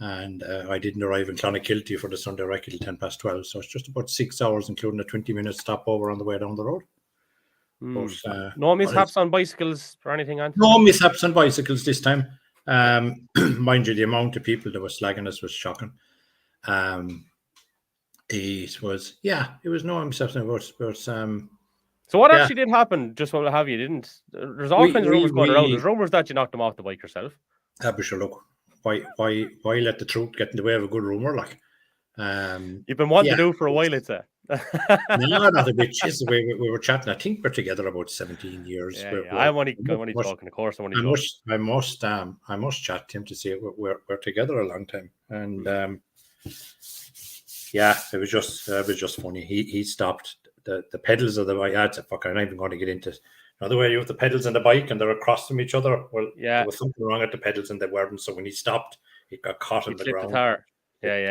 And I didn't arrive in Clonakilty for the Sunday Recce till 12:10. So it's just about 6 hours, including a 20-minute stopover on the way down the road. But, no mishaps on bicycles or anything, Anthony? No mishaps on bicycles this time. Mind you, the amount of people that were slagging us was shocking. It was no mishaps. So what actually did happen? Just what have you didn't? There's all kinds of rumors going around. There's rumors that you knocked them off the bike yourself. Look, why let the truth get in the way of a good rumor? Like, you've been wanting to do for a while, I'd say. No, not a bit. Just the way we were chatting. I think we're together about 17 years. I'm only talking, of course. I must chat to him to see we're together a long time, and it was just funny. He stopped the pedals of the bike. I said, "Fuck, I'm not even going to get into." The way you have the pedals and the bike, and they're across from each other. Well, there was something wrong at the pedals, and they weren't. So when he stopped, it got caught in the ground. Yeah.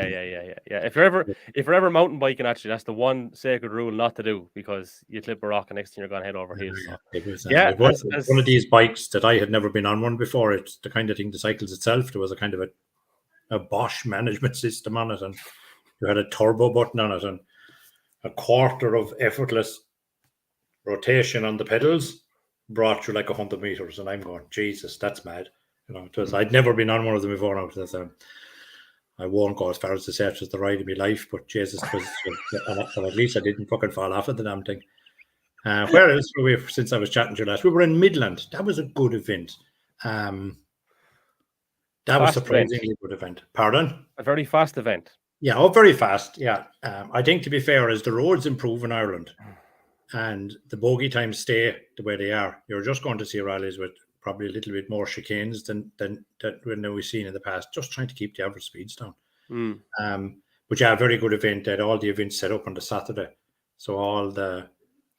If you're ever mountain biking, actually, that's the one sacred rule not to do, because you clip a rock and next thing you're going to head over heels. It was one of these bikes that I had never been on one before. It's the kind of thing, the cycles itself, there was a kind of a Bosch management system on it, and you had a turbo button on it, and a quarter of effortless rotation on the pedals brought you like 100 meters, and I'm going, Jesus, that's mad. I'd never been on one of them before. Now, I won't go as far as to say it was the ride of my life, but Jesus, and at least I didn't fucking fall off of the damn thing. Where else were we since I was chatting to you last? We were in Midland. That was a good event. That was surprisingly good event. Pardon? A very fast event. Yeah, very fast. Yeah. I think, to be fair, as the roads improve in Ireland and the bogey times stay the way they are, you're just going to see rallies with probably a little bit more chicanes than we've seen in the past, just trying to keep the average speeds down. But a very good event. They had all the events set up on the Saturday. So all the...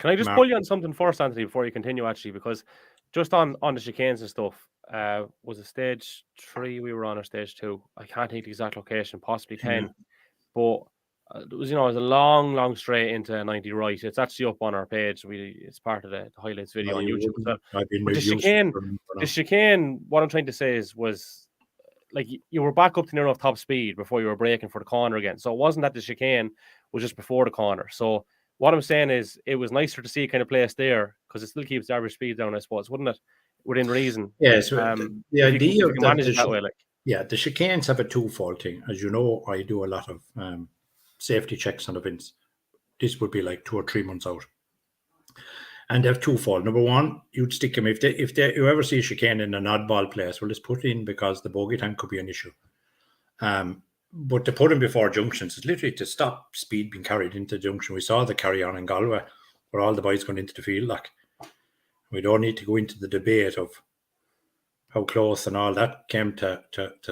Can I just pull you on something first, Anthony, before you continue, actually? Because just on the chicanes and stuff, was it stage 3 we were on, or stage 2? I can't think the exact location, possibly 10. But it was a long straight into 90 right. It's actually up on our page. It's part of the highlights video on YouTube as well. But the chicane, what I'm trying to say was like you were back up to near enough top speed before you were braking for the corner again. So it wasn't that the chicane was just before the corner. So what I'm saying is it was nicer to see a kind of place there, because it still keeps the average speed down, I suppose, wouldn't it? Within reason. Yeah, so the idea of manage it that way, like. Yeah, the chicanes have a twofold thing. As you know, I do a lot of safety checks on events. This would be like 2 or 3 months out, and they have twofold. Number one, you'd stick them if you ever see a chicane in an oddball place. Well, just put it in, because the bogey time could be an issue. But to put them before junctions is literally to stop speed being carried into the junction. We saw the carry on in Galway, where all the boys going into the field. Like, we don't need to go into the debate of how close and all that came to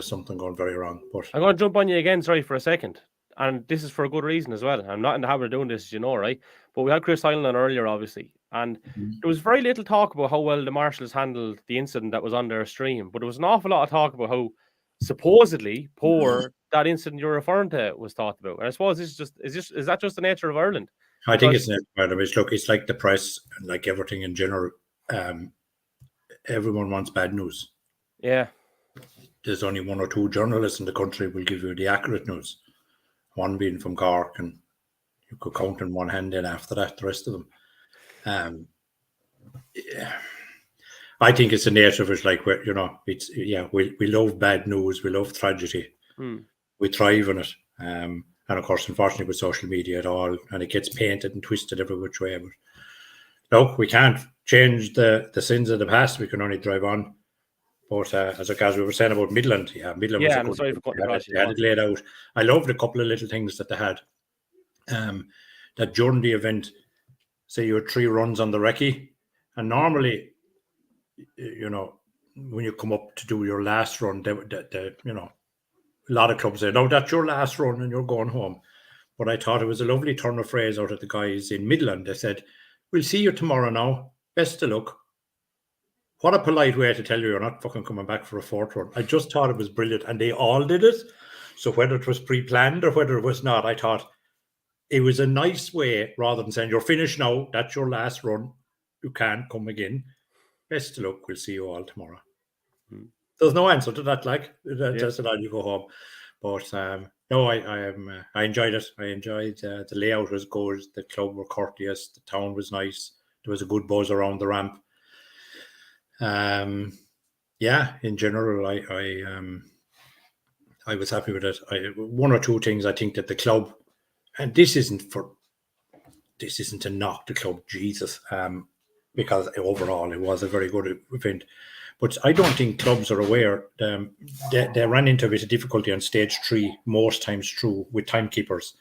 something going very wrong. But I'm going to jump on you again, sorry, for a second. And this is for a good reason as well. I'm not in the habit of doing this, right? But we had Chris Hyland on earlier, obviously. And there was very little talk about how well the marshals handled the incident that was on their stream. But there was an awful lot of talk about how supposedly poor that incident you're referring to was thought about. And I suppose is that just the nature of Ireland? I think it's the nature of Ireland. Look, it's like the press and like everything in general. Everyone wants bad news. Yeah. There's only 1 or 2 journalists in the country who will give you the accurate news. One being from Cork, and you could count in one hand. Then after that, the rest of them. I think it's the nature of it. Like, we love bad news, we love tragedy, we thrive on it. And of course, unfortunately, with social media at all, and it gets painted and twisted every which way. But look, we can't change the sins of the past. We can only drive on. But as we were saying about Midland, Midland was a good. Sorry for cutting across. They had it laid out. I loved a couple of little things that they had. That during the event, say you had 3 runs on the recce, and normally, when you come up to do your last run, a lot of clubs say, "No, that's your last run, and you're going home." But I thought it was a lovely turn of phrase out of the guys in Midland. They said, we'll see you tomorrow now. Best of luck. What a polite way to tell you you're not fucking coming back for a fourth run. I just thought it was brilliant, and they all did it. So whether it was pre-planned or whether it was not, I thought it was a nice way, rather than saying, you're finished now, that's your last run, you can't come again. Best of luck, we'll see you all tomorrow. There's no answer to that, like, just that you go home. But no, I enjoyed it. I enjoyed the layout was good, the club were courteous, the town was nice, there was a good buzz around the ramp. Yeah, in general, I was happy with it. One or two things I think that the club, and this isn't to knock the club, Jesus, because overall it was a very good event. But I don't think clubs are aware. They ran into a bit of difficulty on stage 3 most times through with timekeepers.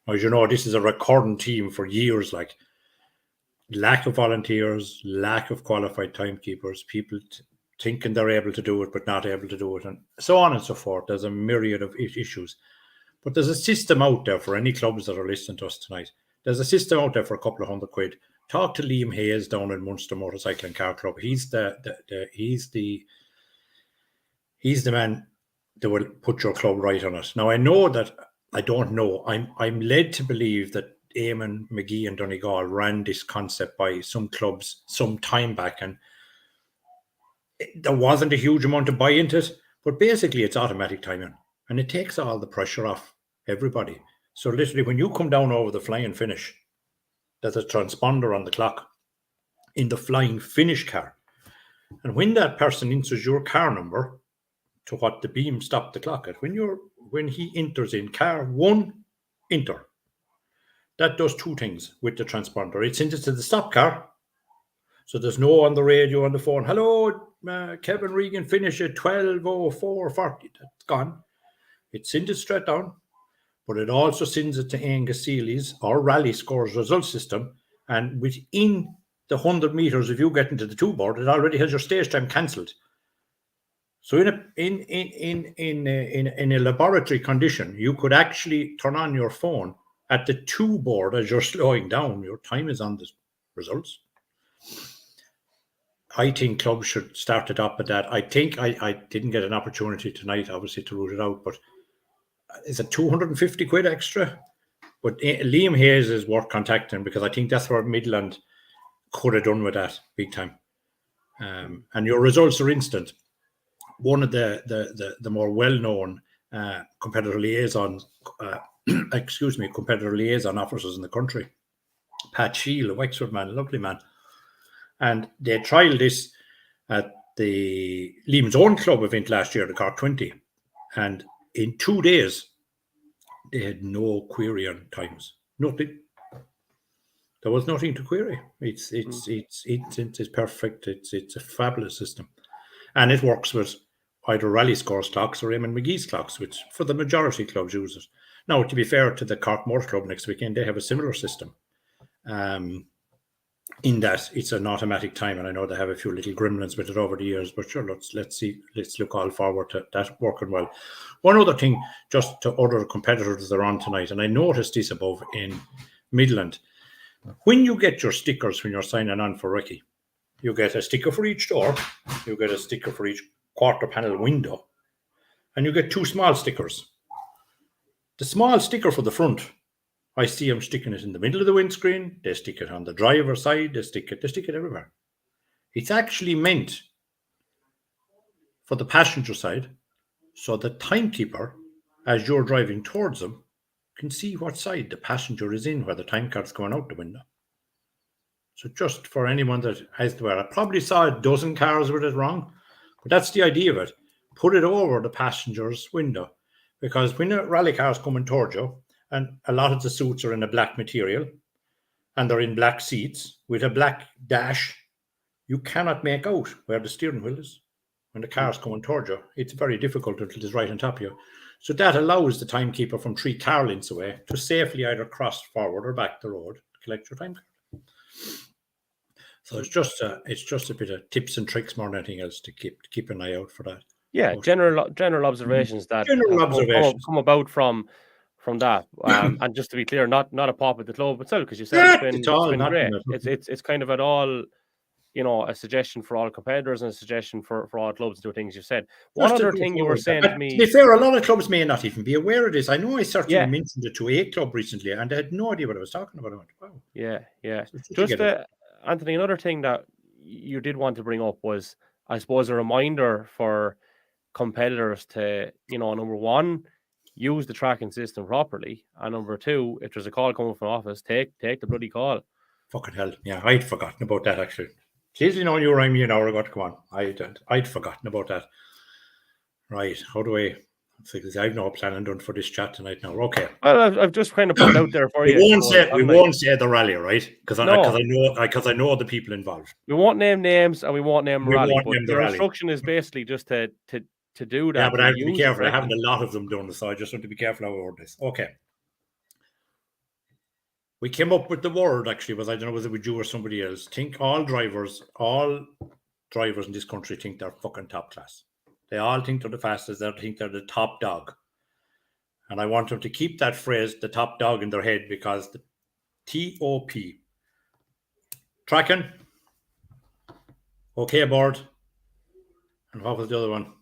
As you know, this is a recording team for years, like lack of volunteers, lack of qualified timekeepers, people thinking they're able to do it but not able to do it, and so on and so forth. There's a myriad of issues. But there's a system out there for any clubs that are listening to us tonight. There's a system out there for a couple of £100. Talk to Liam Hayes down in Munster Motorcycle and Car Club. He's the man that will put your club right on it. Now I know that I'm led to believe that Eamon, McGee and Donegal ran this concept by some clubs some time back, and there wasn't a huge amount to buy into it, but basically it's automatic timing and it takes all the pressure off everybody. So literally when you come down over the flying finish, there's a transponder on the clock in the flying finish car, and when that person enters your car number to what the beam stopped the clock at, when he enters in car 1, enter, that does two things with the transponder. It sends it to the stop car, so there's no on the radio, on the phone, hello, Kevin Regan, finish at 12:04:40. That's gone. It sends it straight down, but it also sends it to Angus Seeley's or Rally Scores result system, and within the 100 meters, if you get into the 2 board, it already has your stage time cancelled. So in a laboratory condition, you could actually turn on your phone at the 2 board as you're slowing down. Your time is on the results. I think clubs should start it up at that. I think I didn't get an opportunity tonight, obviously, to root it out, but is it 250 quid extra? But Liam Hayes is worth contacting, because I think that's where Midland could have done with that big time. And your results are instant. One of the more well-known competitor liaison officers in the country, Pat Shield, a Wexford man, a lovely man. And they trialled this at the Liam's own club event last year, the Cork 20. And in 2 days, they had no query on times. Nothing. There was nothing to query. It's perfect. It's a fabulous system. And it works with either Rally Scores clocks or Eamon McGee's clocks, which for the majority clubs use it. Now, to be fair to the Cork Motor Club next weekend, they have a similar system. In that it's an automatic time, and I know they have a few little gremlins with it over the years, but sure, let's look all forward to that working well. One other thing, just to other competitors that are on tonight, and I noticed this above in Midland, when you get your stickers when you're signing on for Ricky, you get a sticker for each door, you get a sticker for each quarter panel window, and you get 2 small stickers. The small sticker for the front, I see them sticking it in the middle of the windscreen. They stick it on the driver's side. They stick it everywhere. It's actually meant for the passenger side, so the timekeeper, as you're driving towards them, can see what side the passenger is in, where the time card's going out the window. So just for anyone that has to wear it, I probably saw a dozen cars with it wrong, but that's the idea of it. Put it over the passenger's window, because when a rally car is coming towards you, and a lot of the suits are in a black material, and they're in black seats with a black dash, you cannot make out where the steering wheel is. When the car's coming towards you, it's very difficult until it's right on top of you. So that allows the timekeeper from 3 car lengths away to safely either cross forward or back the road to collect your time card. So it's just a bit of tips and tricks more than anything else to keep an eye out for that. Yeah, general observations that come come about from from that. And just to be clear, not a pop at the club itself, because you said it's been great. It's kind of at all, a suggestion for all competitors and a suggestion for all clubs to do things you said. One other thing you were saying to me. To be fair, a lot of clubs may not even be aware of this. I know I certainly mentioned it to a club recently, and I had no idea what I was talking about. I went, wow. Yeah. Anthony, another thing that you did want to bring up was, I suppose, a reminder for competitors to, number one, use the tracking system properly, and number two, if there's a call coming from office, take the bloody call. Fucking hell, yeah, I'd forgotten about that actually. Jeez, you rang me an hour ago to come on. I'd forgotten about that. Right, how do I? I have no planning done for this chat tonight now. Okay. Well, I've just kind of put it out there for you. We won't say the rally, right? Because I know the people involved. We won't name names and we won't name rally. But the instruction is basically just to do that. Yeah, but I have to be careful. I haven't a lot of them done, so I just want to be careful how I word this. Okay. We came up with the word, actually, I don't know whether it was you or somebody else. Think all drivers in this country think they're fucking top class. They all think they're the fastest. They think they're the top dog. And I want them to keep that phrase, the top dog, in their head, because the TOP, tracking, okay board, and what was the other one?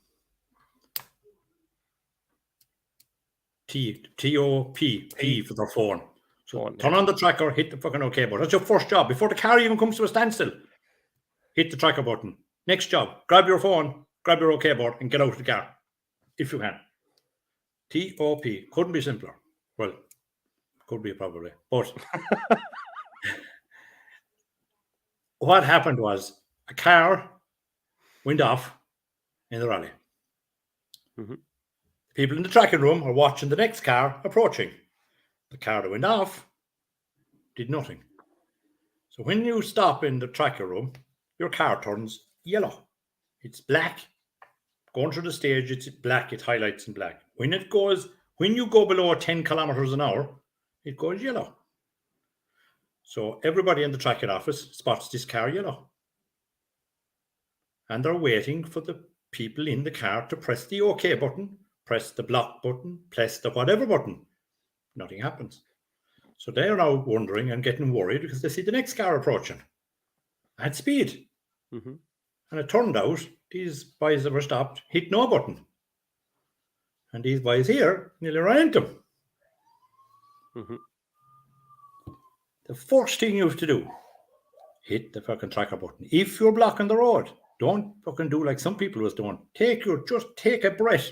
TOP, P for their phone. So turn on the tracker, hit the fucking OK button. That's your first job. Before the car even comes to a standstill, hit the tracker button. Next job, grab your phone, grab your OK board, and get out of the car, if you can. TOP. Couldn't be simpler. Well, could be probably. But what happened was a car went off in the rally. Mm-hmm. People in the tracking room are watching the next car approaching. The car that went off did nothing. So when you stop in the tracker room, your car turns yellow. It's black. Going through the stage, it's black. It highlights in black. When you go below 10 kilometers an hour, it goes yellow. So everybody in the tracking office spots this car yellow. And they're waiting for the people in the car to press the OK button, press the block button, press the whatever button. Nothing happens. So they're now wondering and getting worried because they see the next car approaching at speed. Mm-hmm. And it turned out these boys that were stopped hit no button. And these boys here nearly ran into them. Mm-hmm. The first thing you have to do, hit the fucking tracker button. If you're blocking the road, don't fucking do like some people was doing. Just take a breath.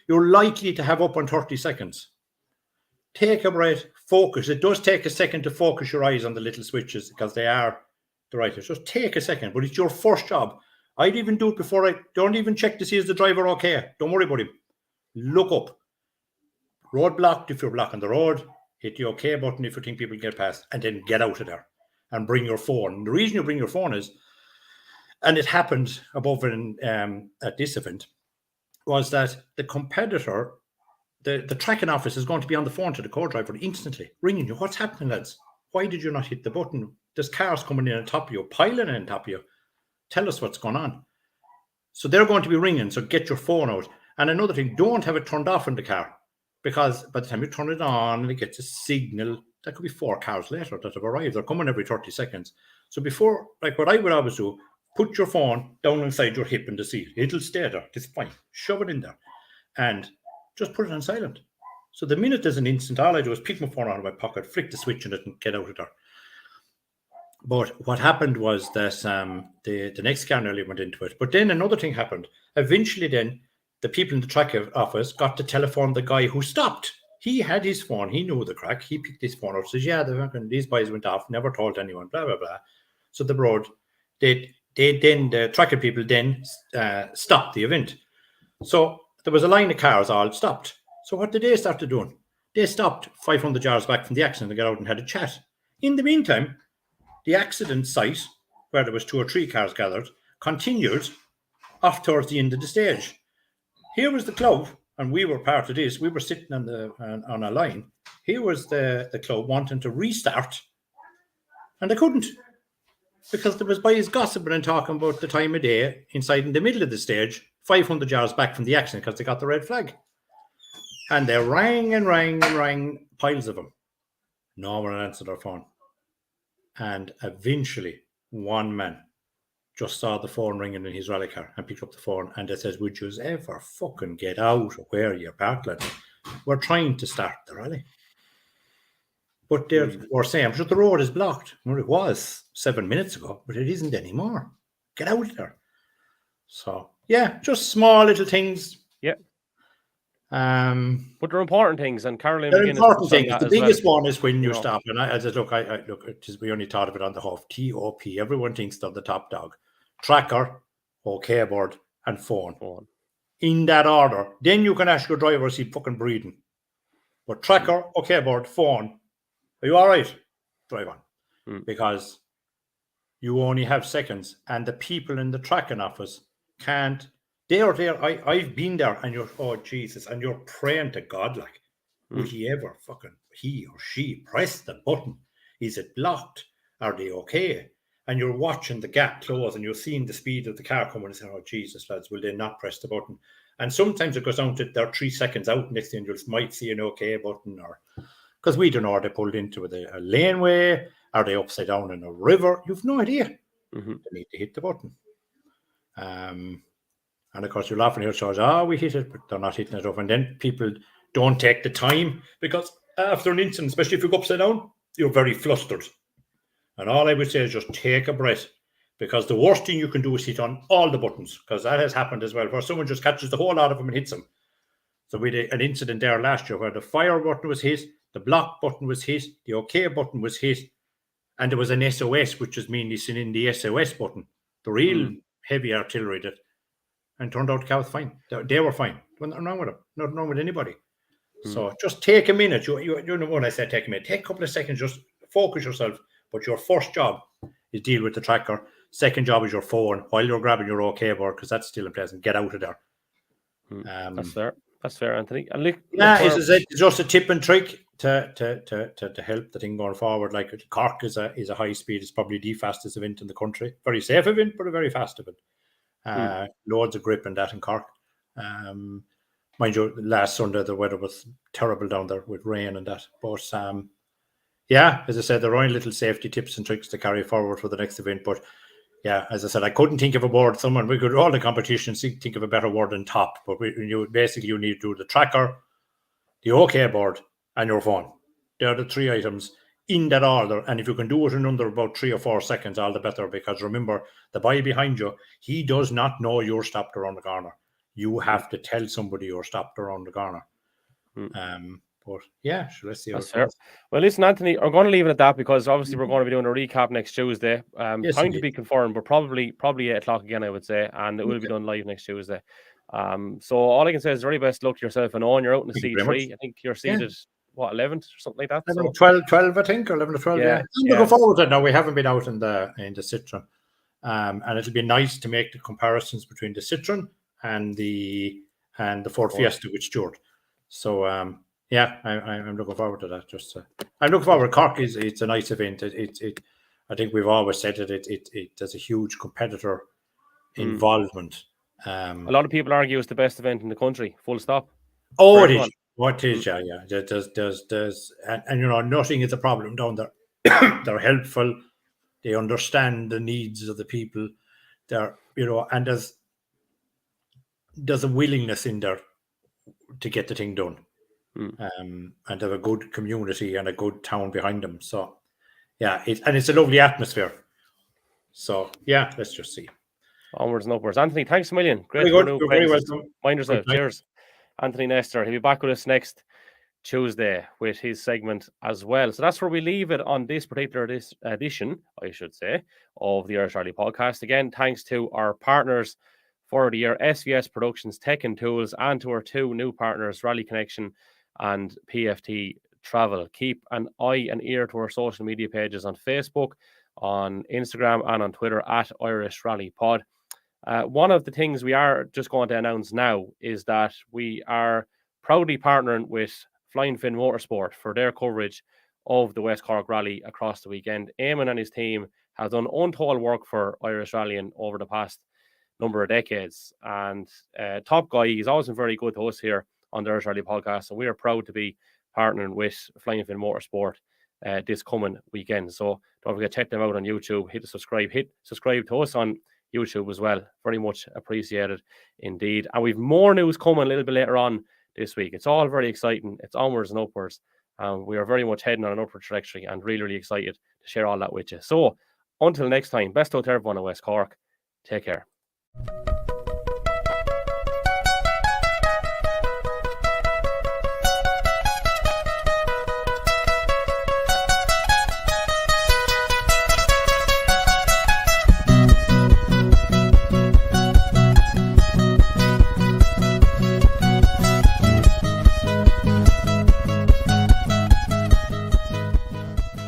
You're likely to have up on 30 seconds. Take a breath, focus. It does take a second to focus your eyes on the little switches because they are the right. Just take a second, but it's your first job. I'd even do it before don't even check to see is the driver okay. Don't worry about him. Look up. Road blocked if you're blocking the road. Hit the OK button if you think people get past, and then get out of there and bring your phone. And the reason you bring your phone is, and it happened above at this event, was that the competitor, the tracking office is going to be on the phone to the co-driver instantly, ringing you. What's happening, lads? Why did you not hit the button? There's cars coming in on top of you, piling in on top of you. Tell us what's going on. So they're going to be ringing, so get your phone out. And another thing, don't have it turned off in the car, because by the time you turn it on and it gets a signal, that could be 4 cars later that have arrived. They're coming every 30 seconds. So before, like what I would always do, put your phone down inside your hip in the seat. It'll stay there. It's fine. Shove it in there. And just put it on silent. So the minute there's an instant, all I do is pick my phone out of my pocket, flick the switch in it, and get out of there. But what happened was that the next car nearly went into it. But then another thing happened. Eventually then, the people in the tracking office got to telephone the guy who stopped. He had his phone. He knew the crack. He picked his phone up. Says, yeah, these boys went off. Never told anyone. Blah, blah, blah. So the road, the tracking people then stopped the event. So there was a line of cars all stopped. So what did they start doing? They stopped 500 yards back from the accident and got out and had a chat. In the meantime, the accident site, where there was 2 or 3 cars gathered, continued off towards the end of the stage. Here was the club, and we were part of this. We were sitting on a line. Here was the club wanting to restart, and they couldn't, because there was boys gossiping and talking about the time of day inside in the middle of the stage, 500 yards back from the accident, because they got the red flag. And they rang, piles of them. No one answered their phone. And eventually, one man just saw the phone ringing in his rally car and picked up the phone and they says, would you ever fucking get out of where you're parked, lad? We're trying to start the rally. But we're saying, but the road is blocked. Well, it was 7 minutes ago, but it isn't anymore. Get out there. So, yeah, just small little things. Yeah. But they're important things, and Caroline they're McGuinness important things. The biggest well. one is when you stop. And I said, look, we only thought of it on the hoof. TOP. Everyone thinks they're the top dog. Tracker, OK board, and phone. In that order. Then you can ask your driver, is he fucking breathing? But tracker, OK board, phone. Are you all right? Drive on. Because you only have seconds, and the people in the tracking office can't. They're there. I've been there, and you're, oh Jesus, and you're praying to God, like, would he ever fucking, he or she press the button? Is it blocked? Are they okay? And you're watching the gap close, and you're seeing the speed of the car coming, and saying, oh Jesus, lads, will they not press the button? And sometimes it goes down to they're 3 seconds out. Next thing you might see an OK button, or because we don't know, are they pulled into a laneway? Are they upside down in a river? You've no idea. They need to hit the button. And of course, you're laughing here, so we hit it, but they're not hitting it up. And then people don't take the time, because after an incident, especially if you go upside down, you're very flustered. And all I would say is just take a breath, because the worst thing you can do is hit on all the buttons, because that has happened as well, where someone just catches the whole lot of them and hits them. So we had an incident there last year where the fire button was hit, the block button was hit, the OK button was hit, and there was an SOS, which is mainly seen in the SOS button, the real heavy artillery that, and turned out the car was fine. They were fine. Nothing wrong with them. Nothing wrong with anybody. So just take a minute. You know when I say take a minute, take a couple of seconds, just focus yourself. But your first job is deal with the tracker. Second job is your phone while you're grabbing your OK board, because that's still in place, and get out of there. That's fair. That's fair, Anthony. And look, it's just a tip and trick to help the thing going forward. Like Cork is a high speed. It's probably the fastest event in the country. Very safe event, but a very fast event. Loads of grip in that in Cork. Mind you, last Sunday the weather was terrible down there with rain and that. But yeah, as I said, there are only little safety tips and tricks to carry forward for the next event. But yeah, as I said, I couldn't think of a word. We could all the competition think of a better word than top. But you need to do the tracker, the OK board, and your phone. They're the 3 items in that order. And if you can do it in under about 3 or 4 seconds, all the better. Because remember, the boy behind you, he does not know you're stopped around the corner. You have to tell somebody you're stopped around the corner. But yeah, let's see. That's fair. Well, listen, Anthony, we're going to leave it at that, because obviously we're going to be doing a recap next Tuesday. Yes, time to be confirmed, but probably 8 o'clock again, I would say, and it will be done live next Tuesday. So all I can say is very best luck to yourself and Owen. You're out in the C3. I think you're seated, what, 11th or something like that? 11, 12, I think, or 11 or 12. Yeah. I'm looking forward to it now. We haven't been out in the Citroen. And it'll be nice to make the comparisons between the Citroen and the Ford Fiesta with Stuart. So yeah, I'm looking forward to that. I'm looking forward. Cork it's a nice event. I think we've always said it there's a huge competitor involvement. A lot of people argue it's the best event in the country. Full stop. Oh, it is. What is? Yeah. There's and you know, nothing is a problem down there. They're helpful. They understand the needs of the people. They're, you know, and there's a willingness in there to get the thing done. And they have a good community and a good town behind them. So yeah, it's a lovely atmosphere. So yeah, let's just see. Onwards and upwards. Anthony, thanks a million. Great. You're very welcome. Mind yourself. Cheers. Anthony Nestor. He'll be back with us next Tuesday with his segment as well. So that's where we leave it on this particular edition, I should say, of the Irish Rally Podcast. Again, thanks to our partners for the year, SVS Productions, Tech and Tools, and to our 2 new partners, Rally Connection and PFT Travel. Keep an eye and ear to our social media pages on Facebook, on Instagram, and on Twitter at Irish Rally Pod. One of the things we are just going to announce now is that we are proudly partnering with Flying Finn Motorsport for their coverage of the West Cork Rally across the weekend. Eamon and his team have done untold work for Irish rallying over the past number of decades, and top guy. He's always been very good to us here on the Irish Rally podcast, and we are proud to be partnering with Flying Fin Motorsport this coming weekend. So don't forget, check them out on YouTube. Hit subscribe to us on YouTube as well. Very much appreciated indeed. And we've more news coming a little bit later on this week. It's all very exciting. It's onwards and upwards. We are very much heading on an upward trajectory and really, really excited to share all that with you. So until next time, best out to everyone in West Cork. Take care.